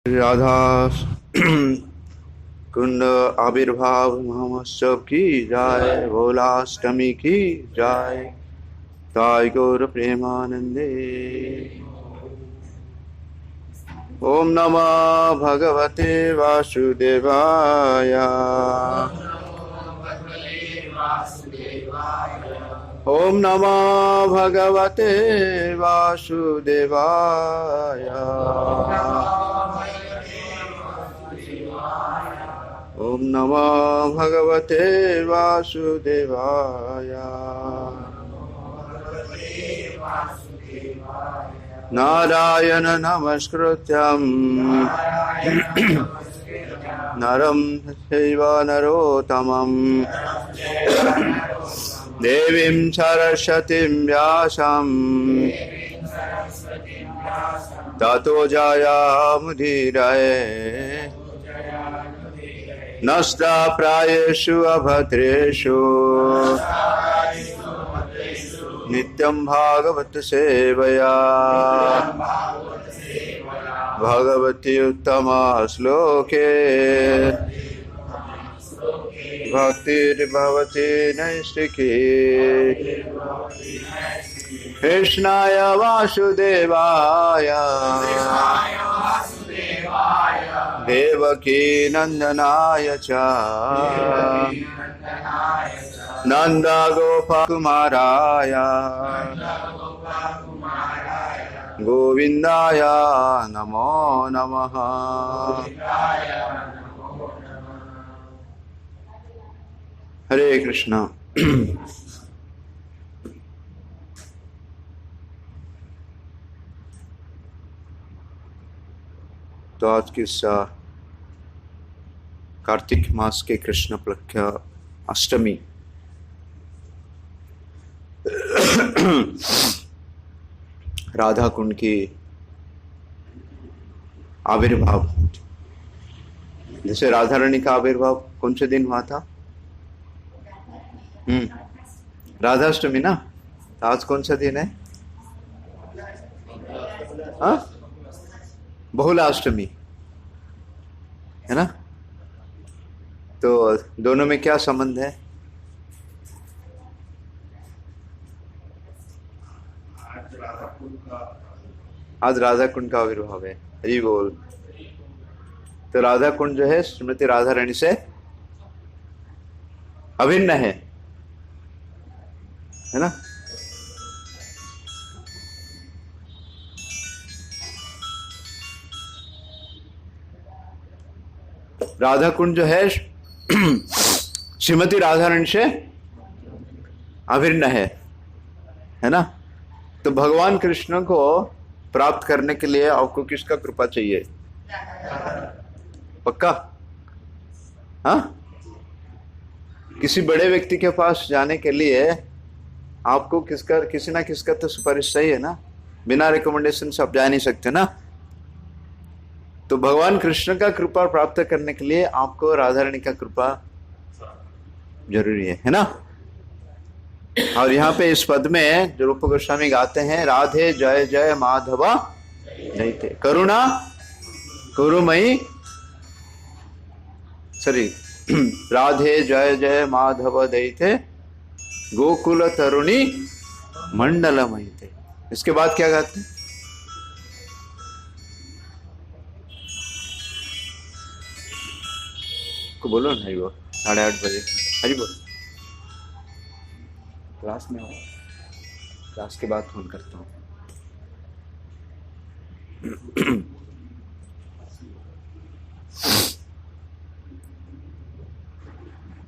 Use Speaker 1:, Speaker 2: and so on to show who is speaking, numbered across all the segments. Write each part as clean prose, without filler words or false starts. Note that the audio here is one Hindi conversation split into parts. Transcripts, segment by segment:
Speaker 1: राधा कुंड आविर्भाव महोत्सव की जय, भोलाष्टमी की जय, ताई गौर प्रेमानंदे। ओम नमः भगवते वासुदेवाय। ओम नमः भगवते वासुदेवाय। ओम नमः भगवते वासुदेवाय। नारायण नमस्कृत्यं नरं चैव नरोत्तमं देवीं सरस्वतीं व्यासं ततो जयामुदीरये। नष्टाप्रायेषु अभद्रेषु नित्यं भागवत सेवया। भगवती उत्तमा श्लोके भक्तिर्भवति नैष्टिकी। कृष्णाय वासुदेवाय देवकी नंदनाय च नंद गोपकुमाराय गोविंदाय नमो नमः। हरे कृष्णा। तो आज की इस कार्तिक मास के कृष्ण पक्ष अष्टमी राधा कुंड की आविर्भाव, जैसे राधा रानी का आविर्भाव कौन से दिन हुआ था? राधाष्टमी ना। तो आज कौन सा दिन है? हाँ, बहुलाष्टमी है ना। तो दोनों में क्या संबंध है? आज राधा कुंड का आविर्भाव है। हरि बोल। तो राधा कुंड जो है श्रीमती राधा रानी से अभिन्न है ना। राधा कुंड जो है श्रीमती राधा रानी से अभिन्न है ना। तो भगवान कृष्ण को प्राप्त करने के लिए आपको किसका कृपा चाहिए? पक्का? हाँ, किसी बड़े व्यक्ति के पास जाने के लिए आपको किसका, किसी ना किसका तो सुपारिश चाहिए ना। बिना रिकमेंडेशन से आप जा नहीं सकते ना। तो भगवान कृष्ण का कृपा प्राप्त करने के लिए आपको राधा रानी का कृपा जरूरी है ना। और यहाँ पे इस पद में जो रूप गोस्वामी गाते हैं, राधे जय जय माधवा जयते करुणा कुरुमयी, सॉरी, राधे जय जय माधव दैते गोकुल तरुणी मंडलमयते। इसके बाद क्या गाते हैं? को बोलो ना। हरि बोल। 8:30 बजे हरि बोल। क्लास में हो? क्लास के बाद फोन करता हूँ।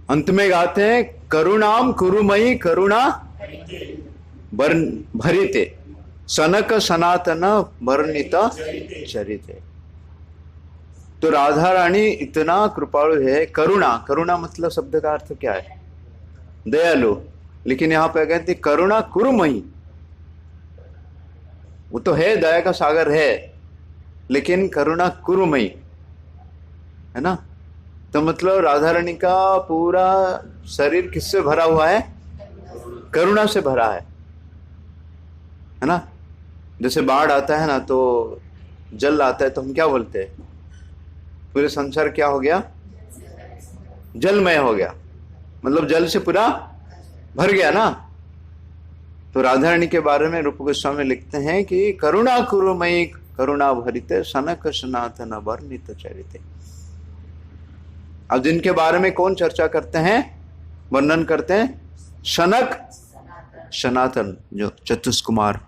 Speaker 1: अंत में गाते हैं करुणाम कुरुमयी करुणा भरिते सनक सनातन वर्णिता चरिते। तो राधा रानी इतना कृपालु है। करुणा, करुणा मतलब शब्द का अर्थ क्या है? दयालु। लेकिन यहां पे कहते करुणा कुरुमयी। वो तो है, दया का सागर है, लेकिन करुणा कुरुमयी है ना। तो मतलब राधा रानी का पूरा शरीर किससे भरा हुआ है? करुणा से भरा है ना। जैसे बाढ़ आता है ना, तो जल आता है तो हम क्या बोलते हैं? पूरे संसार क्या हो गया? जलमय हो गया, मतलब जल से पूरा भर गया ना। तो राधा रानी के बारे में रूप गोस्वामी लिखते हैं कि करुणा कुरुमयी करुणा भरिते सनक सनातन वर्णित चरिते। अब जिनके बारे में कौन चर्चा करते हैं, वर्णन करते हैं? सनक सनातन, जो चतुष्कुमार।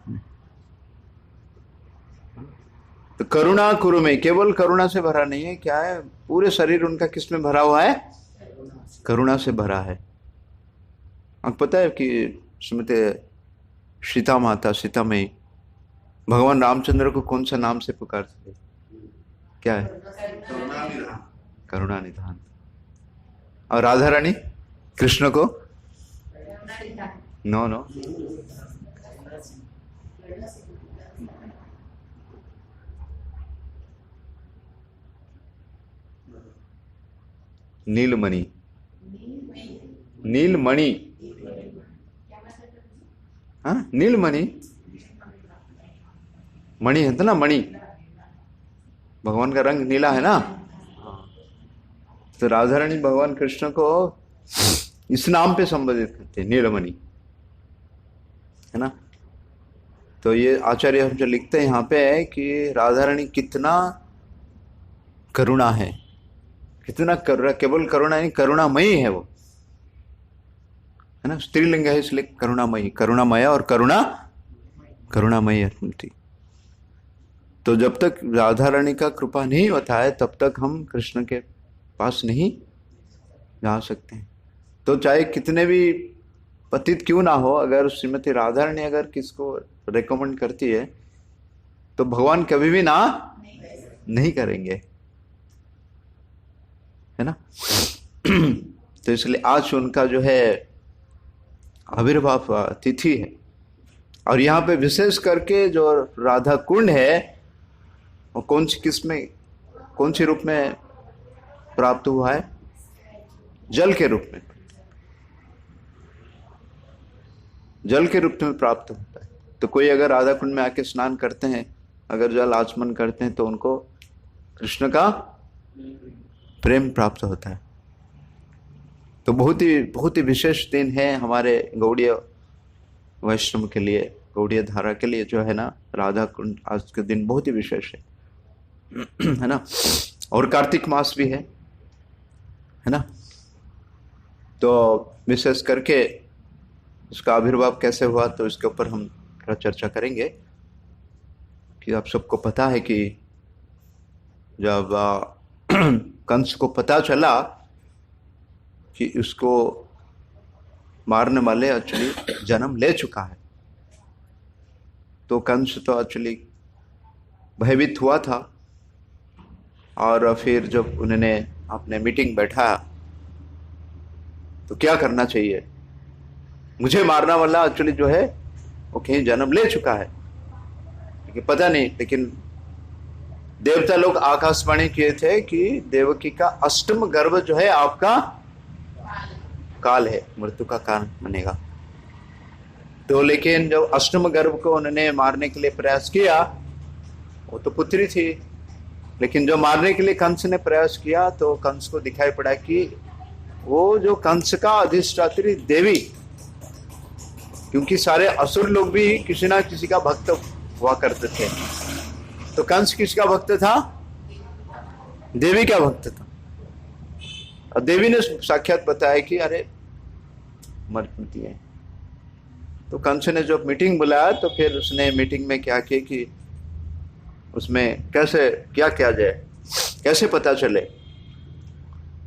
Speaker 1: तो करुणा कुरुमयी, केवल करुणा से भरा नहीं है, क्या है? पूरे शरीर उनका किस में भरा हुआ है? करुणा से भरा है। आपको पता है कि श्रीमती सीता माता, सीता मई, भगवान रामचंद्र को कौन सा नाम से पुकारते थे? क्या है? करुणा निधान। और राधा रानी कृष्ण को? नो नो, नीलमणि। नीलमणि, हाँ नीलमणि, मणि है तो ना, मणि, भगवान का रंग नीला है ना। तो राधा रानी भगवान कृष्ण को इस नाम पे संबोधित करते हैं, नीलमणि, है ना। तो ये आचार्य हम जो लिखते हैं यहाँ पे है कि राधा रानी कितना करुणा है, कितना करुणा, केवल करुणा नहीं, करुणामयी है वो, है ना। स्त्रीलिंग है इसलिए करुणामयी, करुणामय और करुणा, करुणामयी है। तो जब तक राधा रानी का कृपा नहीं होता है तब तक हम कृष्ण के पास नहीं जा सकते हैं। तो चाहे कितने भी पतित क्यों ना हो, अगर श्रीमती राधा रानी अगर किसको रेकमेंड करती है तो भगवान कभी भी ना नहीं करेंगे, है ना। तो इसलिए आज उनका जो है आविर्भाव तिथि है। और यहाँ पे विशेष करके जो राधा कुंड है वो कौन सी किस्म, कौन सी रूप में प्राप्त हुआ है? जल के रूप में, जल के रूप में प्राप्त होता है। तो कोई अगर राधा कुंड में आके स्नान करते हैं, अगर जल आचमन करते हैं, तो उनको कृष्ण का प्रेम प्राप्त होता है। तो बहुत ही विशेष दिन है हमारे गौड़ीय वैष्णव के लिए, गौड़ीय धारा के लिए जो है ना, राधा कुंड आज के दिन बहुत ही विशेष है ना। और कार्तिक मास भी है ना। तो विशेष करके उसका आविर्भाव कैसे हुआ तो इसके ऊपर हम थोड़ा चर्चा करेंगे। कि आप सबको पता है कि जब कंस को पता चला कि उसको मारने वाले एक्चुअली जन्म ले चुका है, तो कंस तो एक्चुअली भयभीत हुआ था। और फिर जब उन्होंने अपने मीटिंग बैठा तो क्या करना चाहिए, मुझे मारने वाला एक्चुअली जो है वो कहीं जन्म ले चुका है, लेकिन पता नहीं। लेकिन देवता लोग आकाशवाणी किए थे कि देवकी का अष्टम गर्भ जो है आपका काल है, मृत्यु का कारण बनेगा। तो लेकिन जब अष्टम गर्भ को उन्होंने मारने के लिए प्रयास किया, वो तो पुत्री थी, लेकिन जो मारने के लिए कंस ने प्रयास किया तो कंस को दिखाई पड़ा कि वो जो कंस का अधिष्ठात्री देवी, क्योंकि सारे असुर लोग भी किसी ना किसी का भक्त हुआ करते थे, तो कंस किसका भक्त था? देवी का भक्त था। और देवी ने साक्षात बताया कि अरे मरती है। तो कंस ने जब मीटिंग बुलाया तो फिर उसने मीटिंग में क्या किया कि उसमें कैसे क्या किया जाए, कैसे पता चले।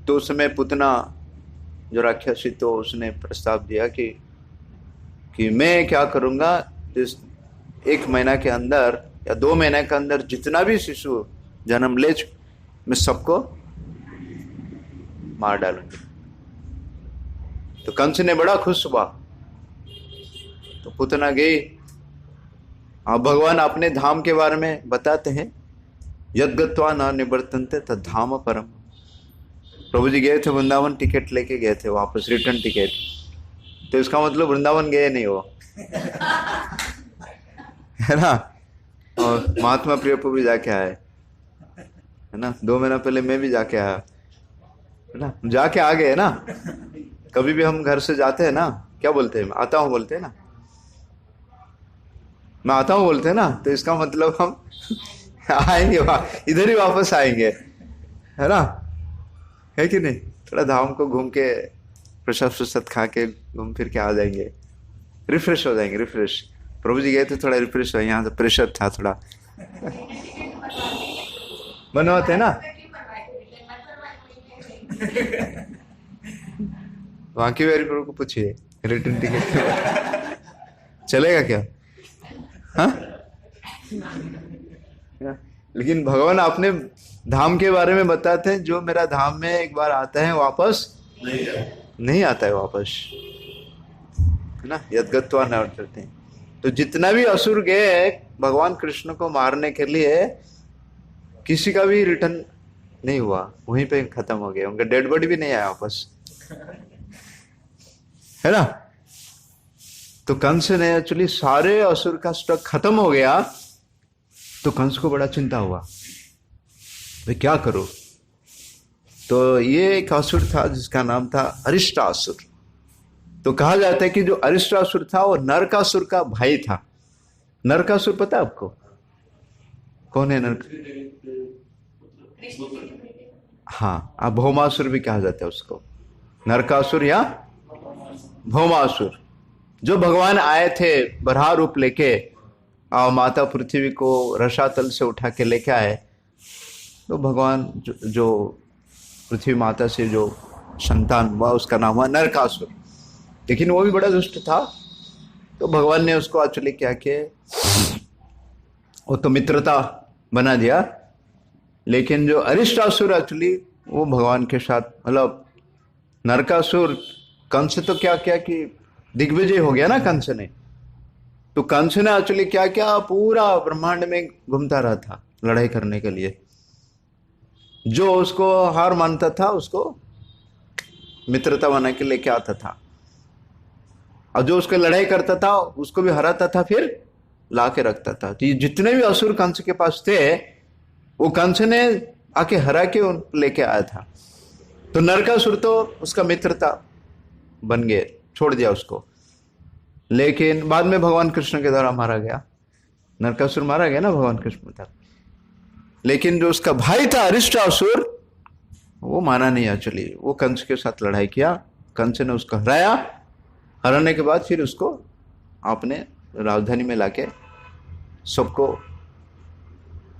Speaker 1: तो उस समय पुतना जो राक्षसी, तो उसने प्रस्ताव दिया कि मैं क्या करूंगा, इस 1 महीना के अंदर या 2 महीने के अंदर जितना भी शिशु जन्म ले मैं सबको मार डालूंगी। तो कंस ने बड़ा खुश हुआ। तो पुतना गई। अब भगवान अपने धाम के बारे में बताते हैं, यद्गत्वा न निवर्तन्ते तद धाम परम। प्रभु जी गए थे वृंदावन, टिकट लेके गए थे वापस, रिटर्न टिकट। तो इसका मतलब वृंदावन गए नहीं वो, है ना। और महात्मा प्रिय भी जाके आए, है ना। 2 महीना पहले मैं भी जाके आया, है ना, जाके आ गए ना। कभी भी हम घर से जाते हैं ना, क्या बोलते हैं, आता हूँ बोलते हैं ना, मैं आता हूँ बोलते हैं ना, तो इसका मतलब हम आएंगे, इधर ही वापस आएंगे, है ना, है कि नहीं। थोड़ा धाम को घूम के प्रसाद प्रसाद खा के घूम फिर के आ जाएंगे, रिफ्रेश हो जाएंगे। रिफ्रेश, प्रभु जी गए थे थोड़ा रिफ्रेश हो, यहाँ तो प्रेशर था थोड़ा। बनवाते हैं ना, वहां की वेरी प्रभु को पूछिए, रिटर्न टिकट चलेगा क्या, हाँ। लेकिन भगवान अपने धाम के बारे में बताते हैं, जो मेरा धाम में एक बार आता है वापस नहीं आता है वापस, है ना, यद्गत्वा न वर्तते हैं। तो जितना भी असुर गए भगवान कृष्ण को मारने के लिए, किसी का भी रिटर्न नहीं हुआ, वहीं पे खत्म हो गया, उनका डेड बॉडी भी नहीं आया वापस, है ना। तो कंस ने एक्चुअली सारे असुर का स्टॉक खत्म हो गया, तो कंस को बड़ा चिंता हुआ, मैं क्या करूं। तो ये एक असुर था जिसका नाम था अरिष्टासुर। तो कहा जाता है कि जो अरिष्टासुर था वो नरकासुर का भाई था। नरकासुर पता है आपको कौन है? नरक, हाँ, अब भौमासुर भी कहा जाता है उसको, नरकासुर या भौमासुर। जो भगवान आए थे बराह रूप लेके, माता पृथ्वी को रसातल से उठा के लेके आए, तो भगवान जो पृथ्वी माता से जो संतान हुआ उसका नाम हुआ नरकासुर। लेकिन वो भी बड़ा दुष्ट था, तो भगवान ने उसको एक्चुअली क्या किया, वो तो मित्रता बना दिया। लेकिन जो अरिष्टासुर एक्चुअली वो भगवान के साथ, मतलब नरकासुर, कंस तो क्या किया कि दिग्विजय हो गया ना कंस ने। तो कंस ने एक्चुअली क्या किया, पूरा ब्रह्मांड में घूमता रहा था लड़ाई करने के लिए। जो उसको हार मानता था उसको मित्रता बना के लेके आता था, और जो उसको लड़ाई करता था उसको भी हराता था, फिर ला के रखता था। तो ये जितने भी असुर कंस के पास थे, वो कंस ने आके हरा के लेके आया था। तो नरकासुर तो उसका मित्रता बन गए, छोड़ दिया उसको। लेकिन बाद में भगवान कृष्ण के द्वारा मारा गया, नरकासुर मारा गया ना भगवान कृष्ण द्वारा। लेकिन जो उसका भाई था अरिष्टासुर, वो माना नहीं एक्चुअली, वो कंस के साथ लड़ाई किया, कंस ने उसको हराया। हराने के बाद फिर उसको आपने राजधानी में लाके सबको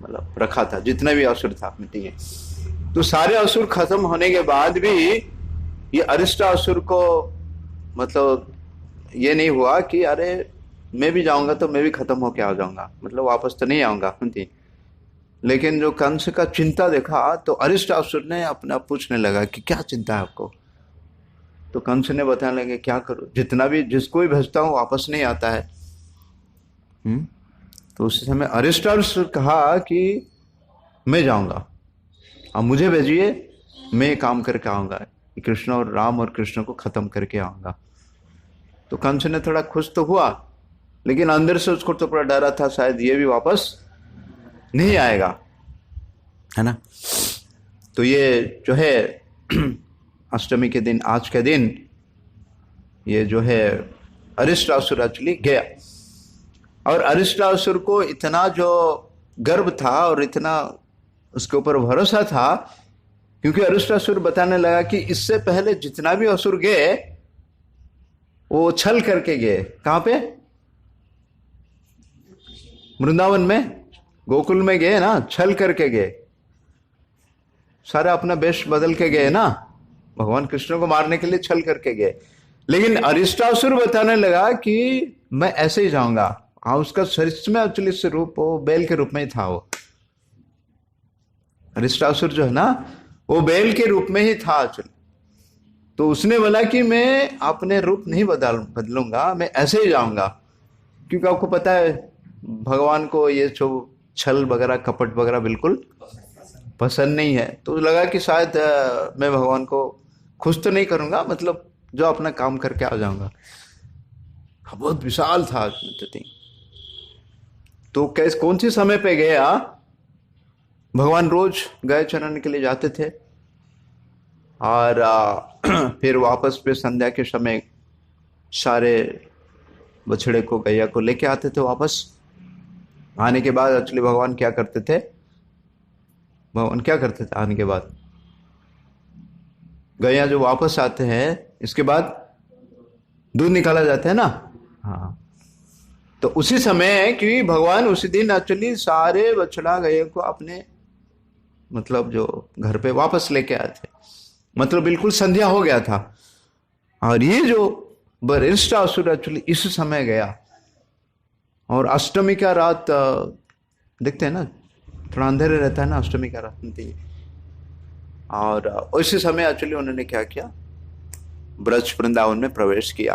Speaker 1: मतलब रखा था, जितने भी असुर था मिट्टी के। तो सारे असुर खत्म होने के बाद भी ये अरिष्टासुर को मतलब ये नहीं हुआ कि अरे मैं भी जाऊंगा तो मैं भी खत्म होके आ जाऊंगा, मतलब वापस तो नहीं आऊंगा। लेकिन जो कंस का चिंता देखा, तो अरिष्टासुर ने अपने आप पूछने लगा कि क्या चिंता है आपको। तो कंस ने बताने लगे क्या करूं, जितना भी जिसको भी भेजता हूं वापस नहीं आता है। तो उस समय अरिष्टासुर कहा कि मैं जाऊंगा, अब मुझे भेजिए, मैं काम करके आऊंगा, कृष्ण और राम और कृष्ण को खत्म करके आऊंगा। तो कंस ने थोड़ा खुश तो हुआ, लेकिन अंदर से उसको तो बड़ा डरा था, शायद ये भी वापस नहीं आएगा, है ना। तो ये जो है अष्टमी के दिन, आज के दिन, ये जो है अरिष्टासुर एक्चुअली गया। और अरिष्टासुर को इतना जो गर्व था और इतना उसके ऊपर भरोसा था, क्योंकि अरिष्टासुर बताने लगा कि इससे पहले जितना भी असुर गए वो छल करके गए। कहां पे? वृंदावन में, गोकुल में गए ना, छल करके गए, सारा अपना वेश बदल के गए ना, भगवान कृष्ण को मारने के लिए छल करके गए। लेकिन अरिष्टासुर बताने लगा कि मैं ऐसे ही जाऊंगा। हाँ, उसका शरीर में एक्चुअली से रूप वो बैल के रूप में ही था। वो अरिष्टासुर जो है ना, वो बैल के रूप में ही था एक्चुअली। तो उसने बोला कि मैं अपने रूप नहीं बदलूंगा, मैं ऐसे ही जाऊंगा। क्योंकि आपको पता है भगवान को ये जो छल वगैरह कपट वगैरह बिल्कुल पसंद नहीं है। तो लगा कि शायद मैं भगवान को खुश तो नहीं करूंगा, मतलब जो अपना काम करके आ जाऊंगा। बहुत विशाल था। तो कैसे कौन सी समय पे गया, भगवान रोज गाय चराने के लिए जाते थे और फिर वापस पे संध्या के समय सारे बछड़े को गैया को लेके आते थे वापस। आने के बाद एक्चुअली भगवान क्या करते थे, आने के बाद गैया जो वापस आते हैं इसके बाद दूध निकाला जाता है ना। हाँ, तो उसी समय कि भगवान उसी दिन एक्चुअली सारे बछड़ा गैया को अपने मतलब जो घर पे वापस लेके आए थे, मतलब बिल्कुल संध्या हो गया था। और ये जो वरिष्ठ असुर एक्चुअली इस समय गया और अष्टमी का रात देखते हैं ना, थोड़ा अंधेरे रहता है ना अष्टमी का रात में। और उसी समय एक्चुअली उन्होंने क्या किया, ब्रज वृंदावन में प्रवेश किया।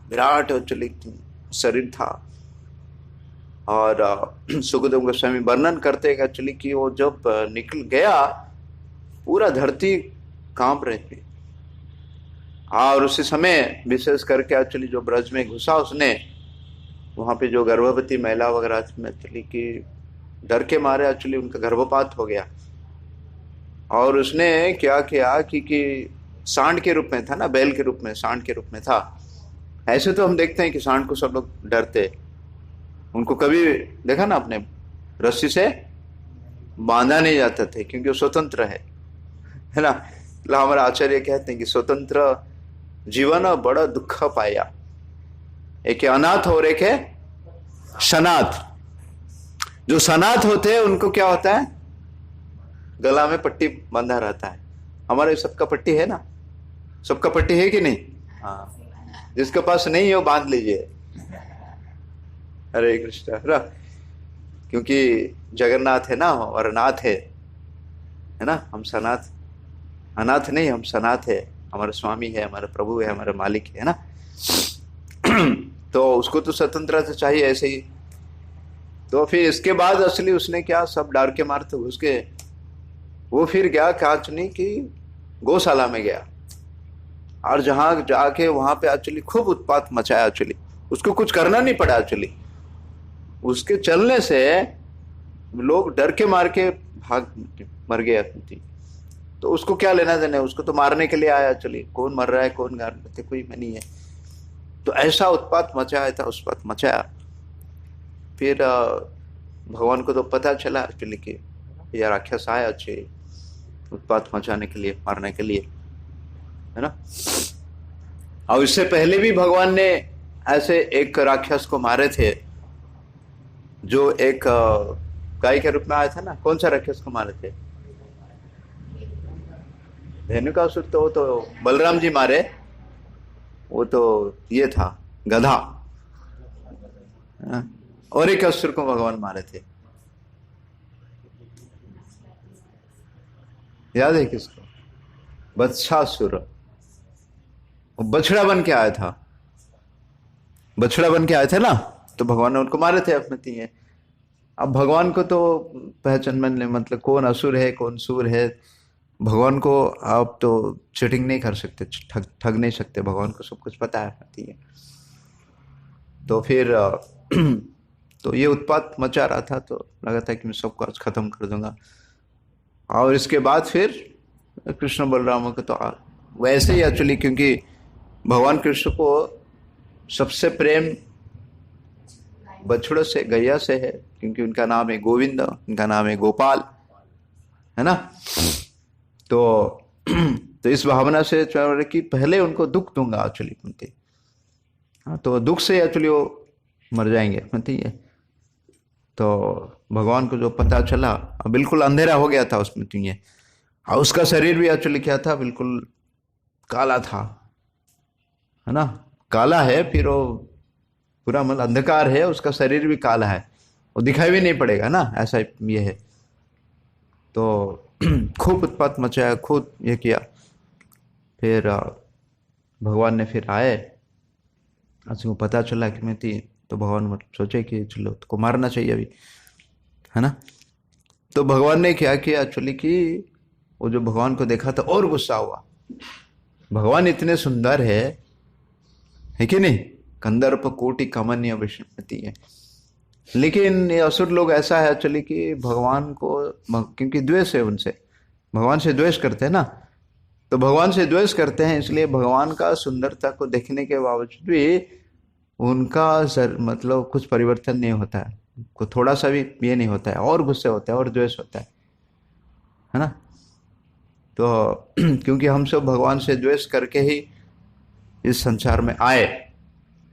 Speaker 1: विराट एक्चुअली शरीर था और सुखदेव गोस्वामी वर्णन करते हैं एक्चुअली कि वो जब निकल गया पूरा धरती कांप रही थी। और उसी समय विशेष करके एक्चुअली जो ब्रज में घुसा उसने, वहां पे जो गर्भवती महिला वगैरह थी एक्चुअली की डर के मारे एक्चुअली उनका गर्भपात हो गया। और उसने क्या किया कि सांड के रूप में था ना, बैल के रूप में, सांड के रूप में था। ऐसे तो हम देखते हैं कि सांड को सब लोग डरते, उनको कभी देखा ना आपने, रस्सी से बांधा नहीं जाते थे क्योंकि वो स्वतंत्र है ना। तो हमारे आचार्य कहते हैं कि स्वतंत्र जीवन बड़ा दुख पाया, एक अनाथ और एक है सनाथ। जो सनाथ होते हैं उनको क्या होता है, गला में पट्टी बंधा रहता है। हमारे सबका पट्टी है ना, सबका पट्टी है कि नहीं? हाँ, जिसके पास नहीं है वो बांध लीजिए। हरे कृष्ण। क्योंकि जगन्नाथ है ना और नाथ है ना, हम सनाथ, अनाथ नहीं, हम सनाथ है। हमारा स्वामी है, हमारा प्रभु है, हमारा मालिक है ना। तो उसको तो स्वतंत्रता चाहिए ऐसे ही। तो फिर इसके बाद असली उसने क्या, सब डर के मारते उसके, वो फिर गया काचनी की गौशाला में गया और जहां जाके वहां पे एक्चुअली खूब उत्पात मचाया। एक्चुअली उसको कुछ करना नहीं पड़ा, एक्चुअली उसके चलने से लोग डर के मार के भाग मर गए। तो उसको क्या लेना देना है, उसको तो मारने के लिए आया। एक्चुअली कौन मर रहा है कौन गार रहे, कोई नहीं है। तो ऐसा उत्पात मचाया था, उत्पात मचाया। फिर भगवान को तो पता चला एक्चुअली कि यह राक्षस आया अच्छे उत्पात मचाने के लिए, मारने के लिए, है ना। और इससे पहले भी भगवान ने ऐसे एक राक्षस को मारे थे जो एक गाय के रूप में आया था ना। कौन सा राक्षस को मारे थे? धेनुकासुर तो वो तो बलराम जी मारे, वो तो ये था गधा। और एक असुर को भगवान मारे थे, याद है किसको? वत्सासुर। बछड़ा बन के आया था, बछड़ा बन के आए थे ना, तो भगवान ने उनको मारे थे अपने तीन। अब भगवान को तो पहचान में मतलब कौन असुर है कौन सूर है, भगवान को आप तो चीटिंग नहीं कर सकते, ठग नहीं सकते, भगवान को सब कुछ पता है। तो फिर तो ये उत्पात मचा रहा था, तो लगा था कि मैं सबको आज खत्म कर दूंगा। और इसके बाद फिर कृष्ण बलराम को तो वैसे ही एक्चुअली, क्योंकि भगवान कृष्ण को सबसे प्रेम बछड़ों से, गैया से है, क्योंकि उनका नाम है गोविंद, उनका नाम है गोपाल, है ना। तो इस भावना से कि पहले उनको दुख दूंगा एक्चुअली उनके, हाँ, तो दुख से एक्चुअली वो मर जाएंगे, है। तो भगवान को जो पता चला, बिल्कुल अंधेरा हो गया था उसमें, तो ये, और उसका शरीर भी एक्चुअली क्या था, बिल्कुल काला था, है ना। काला है, फिर वो पूरा मतलब अंधकार है, उसका शरीर भी काला है, वो दिखाई भी नहीं पड़ेगा ना, ऐसा ये है। तो खूब उत्पात मचाया, खूब ये किया। फिर भगवान ने फिर आए, उसको पता चला कि मैं थी, तो भगवान मतलब सोचे कि चलो उसको मारना चाहिए अभी, है ना। तो भगवान ने क्या किया एक्चुअली कि वो जो भगवान को देखा तो और गुस्सा हुआ। भगवान इतने सुंदर है कि नहीं, कंदर्प कोटि कमनीय विष्णुपति है, लेकिन ये असुर लोग ऐसा है एक्चुअली कि भगवान को, क्योंकि द्वेष है उनसे, भगवान से द्वेष करते हैं ना, तो भगवान से द्वेष करते हैं, इसलिए भगवान का सुंदरता को देखने के बावजूद भी उनका मतलब कुछ परिवर्तन नहीं होता है, को थोड़ा सा भी ये नहीं होता है, और गुस्से होता है और द्वेष होता है ना। तो क्योंकि हम सब भगवान से द्वेष करके ही इस संसार में आए।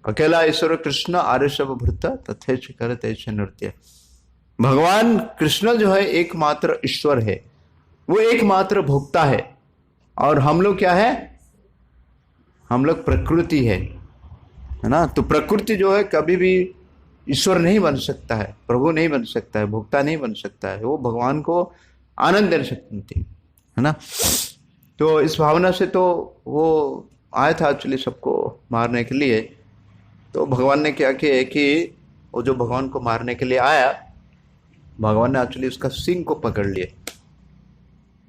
Speaker 1: अकेला ईश्वर कृष्ण आर्यशव भृत तथेच करते नृत्य। भगवान कृष्ण जो है एकमात्र ईश्वर है, वो एकमात्र भोक्ता है, और हम लोग क्या है, हम लोग प्रकृति है ना। तो प्रकृति जो है कभी भी ईश्वर नहीं बन सकता है, प्रभु नहीं बन सकता है, भोक्ता नहीं बन सकता है, वो भगवान को आनंद दे सकती है ना। तो इस भावना से तो वो आया था एक्चुअली सबको मारने के लिए। तो भगवान ने क्या किया कि वो जो भगवान को मारने के लिए आया, भगवान ने एक्चुअली उसका सींग को पकड़ लिए,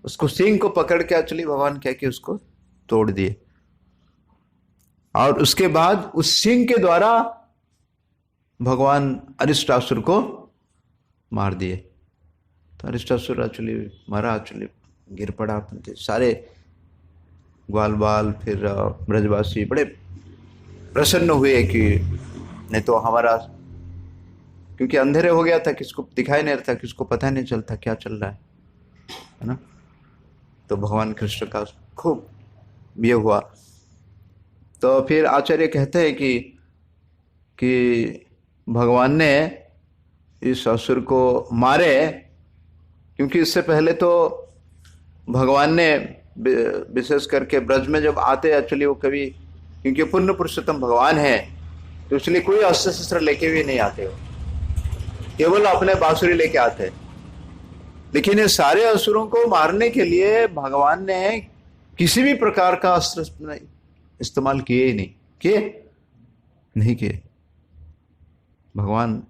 Speaker 1: उसको सींग को पकड़ के एक्चुअली भगवान क्या कि उसको तोड़ दिए, और उसके बाद उस सींग के द्वारा भगवान अरिष्टासुर को मार दिए। तो अरिष्टासुर एक्चुअली मरा, एक्चुअली गिर पड़ा, सारे ग्वाल बाल फिर ब्रजवासी बड़े प्रसन्न हुए कि नहीं तो हमारा, क्योंकि अंधेरे हो गया था, किसको दिखाई नहीं रहता, किसको पता नहीं चलता क्या चल रहा है ना। तो भगवान कृष्ण का खूब ये हुआ। तो फिर आचार्य कहते हैं कि भगवान ने इस असुर को मारे, क्योंकि इससे पहले तो भगवान ने विशेष करके ब्रज में जब आते एक्चुअली वो कभी, क्योंकि पूर्ण पुरुषोत्तम भगवान है, तो इसलिए कोई अस्त्र शस्त्र लेके भी नहीं आते हो, केवल अपने बांसुरी लेके आते हैं। लेकिन ये सारे असुरों को मारने के लिए भगवान ने किसी भी प्रकार का अस्त्र इस्तेमाल किए ही नहीं किए भगवान,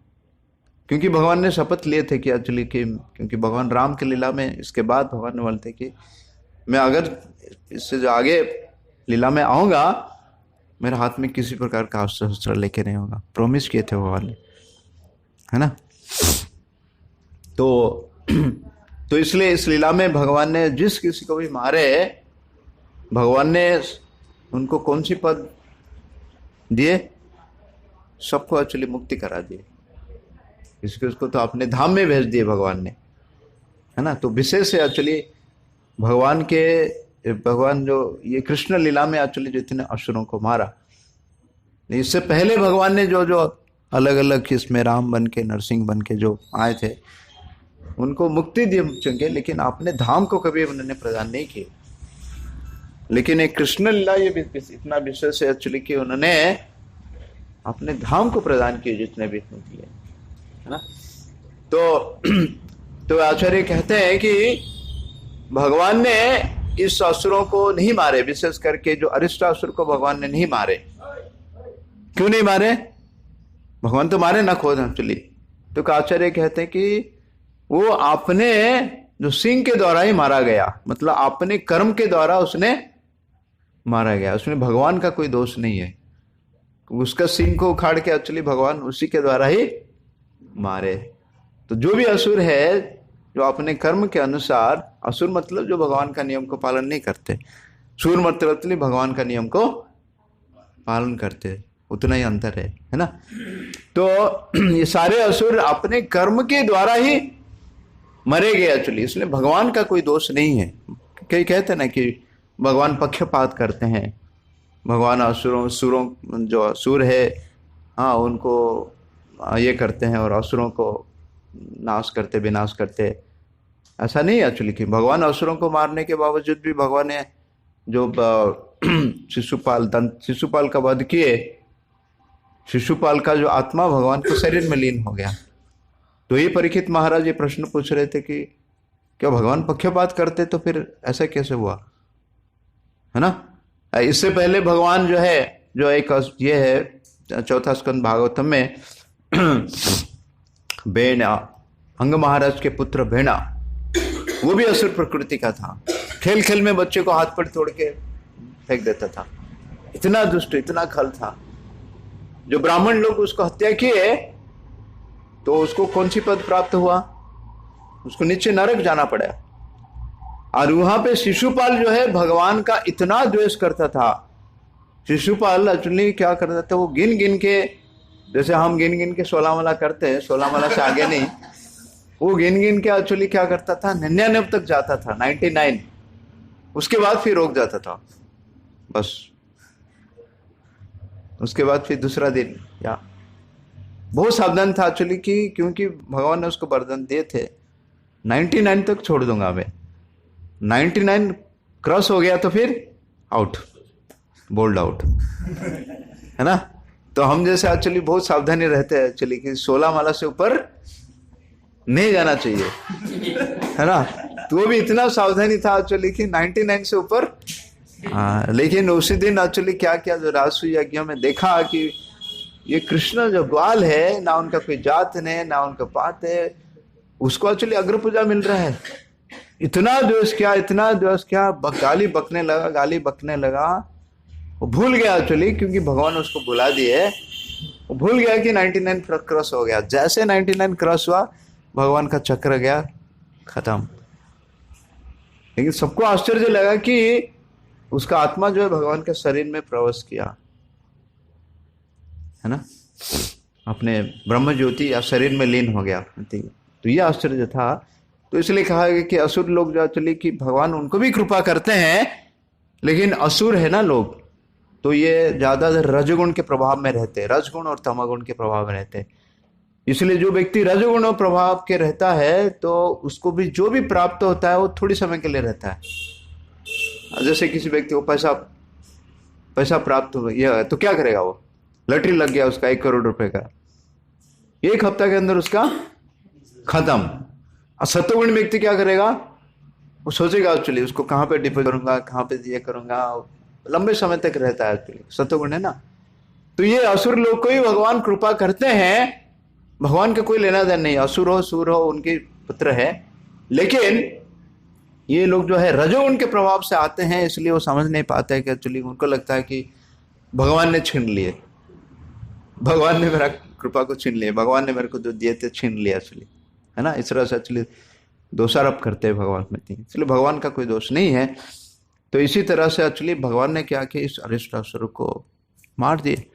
Speaker 1: क्योंकि भगवान ने शपथ लिए थे कि एक्चुअली क्योंकि भगवान राम के लीला में इसके बाद भगवान ने बोले थे कि मैं अगर इससे जो आगे लीला में आऊंगा, मेरे हाथ में किसी प्रकार का अस्त्र शस्त्र लेके नहीं होगा, प्रॉमिस किए थे भगवान ने, है ना। तो इसलिए इस लीला में भगवान ने जिस किसी को भी मारे, भगवान ने उनको कौन सी पद दिए, सबको एक्चुअली मुक्ति करा दिए, उसको तो अपने धाम में भेज दिए भगवान ने, है ना। तो विशेष है एक्चुअली भगवान जो ये कृष्ण लीला में एक्चुअली जितने असुरों को मारा, इससे पहले भगवान ने जो अलग अलग इसमें राम बन के, नरसिंह बन के जो आए थे, उनको मुक्ति दिए चुके, लेकिन अपने धाम को कभी उन्होंने प्रदान नहीं किए। लेकिन एक कृष्ण लीला ये इतना विशेष है एक्चुअली कि उन्होंने अपने धाम को प्रदान किए जितने भी किए, है ना। तो आचार्य कहते हैं कि भगवान ने इस असुरों को नहीं मारे, विशेष करके जो अरिष्टासुर को भगवान ने नहीं मारे। क्यों नहीं मारे? भगवान तो मारे ना खुद एक्चुअली। तो आचार्य कहते हैं कि वो अपने जो सिंह के द्वारा ही मारा गया, मतलब अपने कर्म के द्वारा उसने मारा गया, उसमें भगवान का कोई दोष नहीं है। उसका सिंह को उखाड़ के एक्चुअली भगवान उसी के द्वारा ही मारे। तो जो भी असुर है जो अपने कर्म के अनुसार, असुर मतलब जो भगवान का नियम को पालन नहीं करते, सूर मतलब भगवान का नियम को पालन करते, उतना ही अंतर है ना। तो ये सारे असुर अपने कर्म के द्वारा ही मरे गए एक्चुअली, इसलिए भगवान का कोई दोष नहीं है। कई कहते हैं ना कि भगवान पक्षपात करते हैं, भगवान असुरों जो असुर है हाँ उनको ये करते हैं और असुरों को विनाश करते। ऐसा नहीं एक्चुअली कि भगवान असुरों को मारने के बावजूद भी भगवान ने जो शिशुपाल का वध किए, शिशुपाल का जो आत्मा भगवान के शरीर में लीन हो गया। तो ये परीक्षित महाराज ये प्रश्न पूछ रहे थे कि क्या भगवान पक्षपात करते तो फिर ऐसा कैसे हुआ, है ना। इससे पहले भगवान जो है, जो एक ये है चौथा स्कंद भागवतम में बेना, अंग महाराज के पुत्र बेना, वो भी असुर प्रकृति का था। खेल खेल में बच्चे को हाथ पर तोड़ के फेंक देता था, इतना दुष्ट, इतना खल था। जो ब्राह्मण लोग उसको हत्या किए तो उसको कौन सी पद प्राप्त हुआ? उसको नीचे नरक जाना पड़ा। और वहां पे शिशुपाल जो है भगवान का इतना द्वेष करता था। शिशुपाल एक्चुअली क्या करता था, वो गिन गिन के, जैसे हम गिन गिन के 16 माला करते हैं, 16 माला से आगे नहीं, वो गिन गिन के एक्चुअली क्या करता था, 99 तक जाता था, 99। उसके बाद फिर रोक जाता था बस। उसके बाद फिर दूसरा दिन, या बहुत सावधान था एक्चुअली कि क्योंकि भगवान ने उसको वरदान दिए थे 99 तक छोड़ दूंगा मैं। 99 क्रॉस हो गया तो फिर आउट, बोल्ड आउट, है ना। तो हम जैसे एक्चुअली बहुत सावधानी रहते हैं एक्चुअली कि 16 माला से ऊपर नहीं जाना चाहिए, है ना। तो वो भी इतना सावधानी था एक्चुअली कि 99 से ऊपर। लेकिन उसी दिन एक्चुअली क्या किया, जो राजसूय यज्ञ में देखा कि ये कृष्ण जो ग्वाल है, ना उनका कोई जात है ना उनका पात है, उसको एक्चुअली अग्र पूजा मिल रहा है। इतना द्वेष किया, इतना द्वेष किया, गाली बकने लगा, गाली बकने लगा। वो भूल गया एक्चुअली, क्योंकि भगवान उसको बुला दिए, वो भूल गया कि 99 क्रॉस हो गया। जैसे 99 क्रॉस हुआ, भगवान का चक्र गया खत्म। लेकिन सबको आश्चर्य लगा कि उसका आत्मा जो है भगवान के शरीर में प्रवेश किया, है ना, अपने ब्रह्म ज्योति या शरीर में लीन हो गया। तो ये आश्चर्य था। तो इसलिए कहा गया कि असुर लोग जो एक्चुअली कि भगवान उनको भी कृपा करते हैं, लेकिन असुर है ना लोग, तो ये ज्यादातर रजगुण के प्रभाव में रहते हैं, रजगुण और तमगुण के प्रभाव में रहते हैं। इसलिए जो व्यक्ति रजगुण और प्रभाव के रहता है, तो उसको भी जो भी प्राप्त होता है वो थोड़ी समय के लिए रहता है। जैसे किसी व्यक्ति को पैसा प्राप्त हो गया तो क्या करेगा, वो लॉटरी लग गया उसका 1 करोड़ रुपए का, 1 हफ्ता के अंदर उसका खत्म। और सत्वगुण व्यक्ति क्या करेगा, वो सोचेगा एक्चुअली उसको कहाँ पे डिपोजिट करूंगा, कहाँ पे ये करूंगा, लंबे समय तक रहता है एक्चुअली, सत्वगुण है ना। तो ये असुर लोग को ही भगवान कृपा करते हैं, भगवान का कोई लेना देना नहीं, असुर हो सूर हो उनके पुत्र है। लेकिन ये लोग जो है रजोगुण के प्रभाव से आते हैं, इसलिए वो समझ नहीं पाते हैं कि एक्चुअली उनको लगता है कि भगवान ने छीन लिए, भगवान ने मेरा कृपा को छीन लिया, भगवान ने मेरे को जो दिए थे छीन लिया एक्चुअली, है ना। इस तरह से एक्चुअली दोषारोप करते हैं भगवान में, इसलिए भगवान का कोई दोष नहीं है। तो इसी तरह से एक्चुअली भगवान ने क्या किया, इस अरिष्टासुर को मार दिए।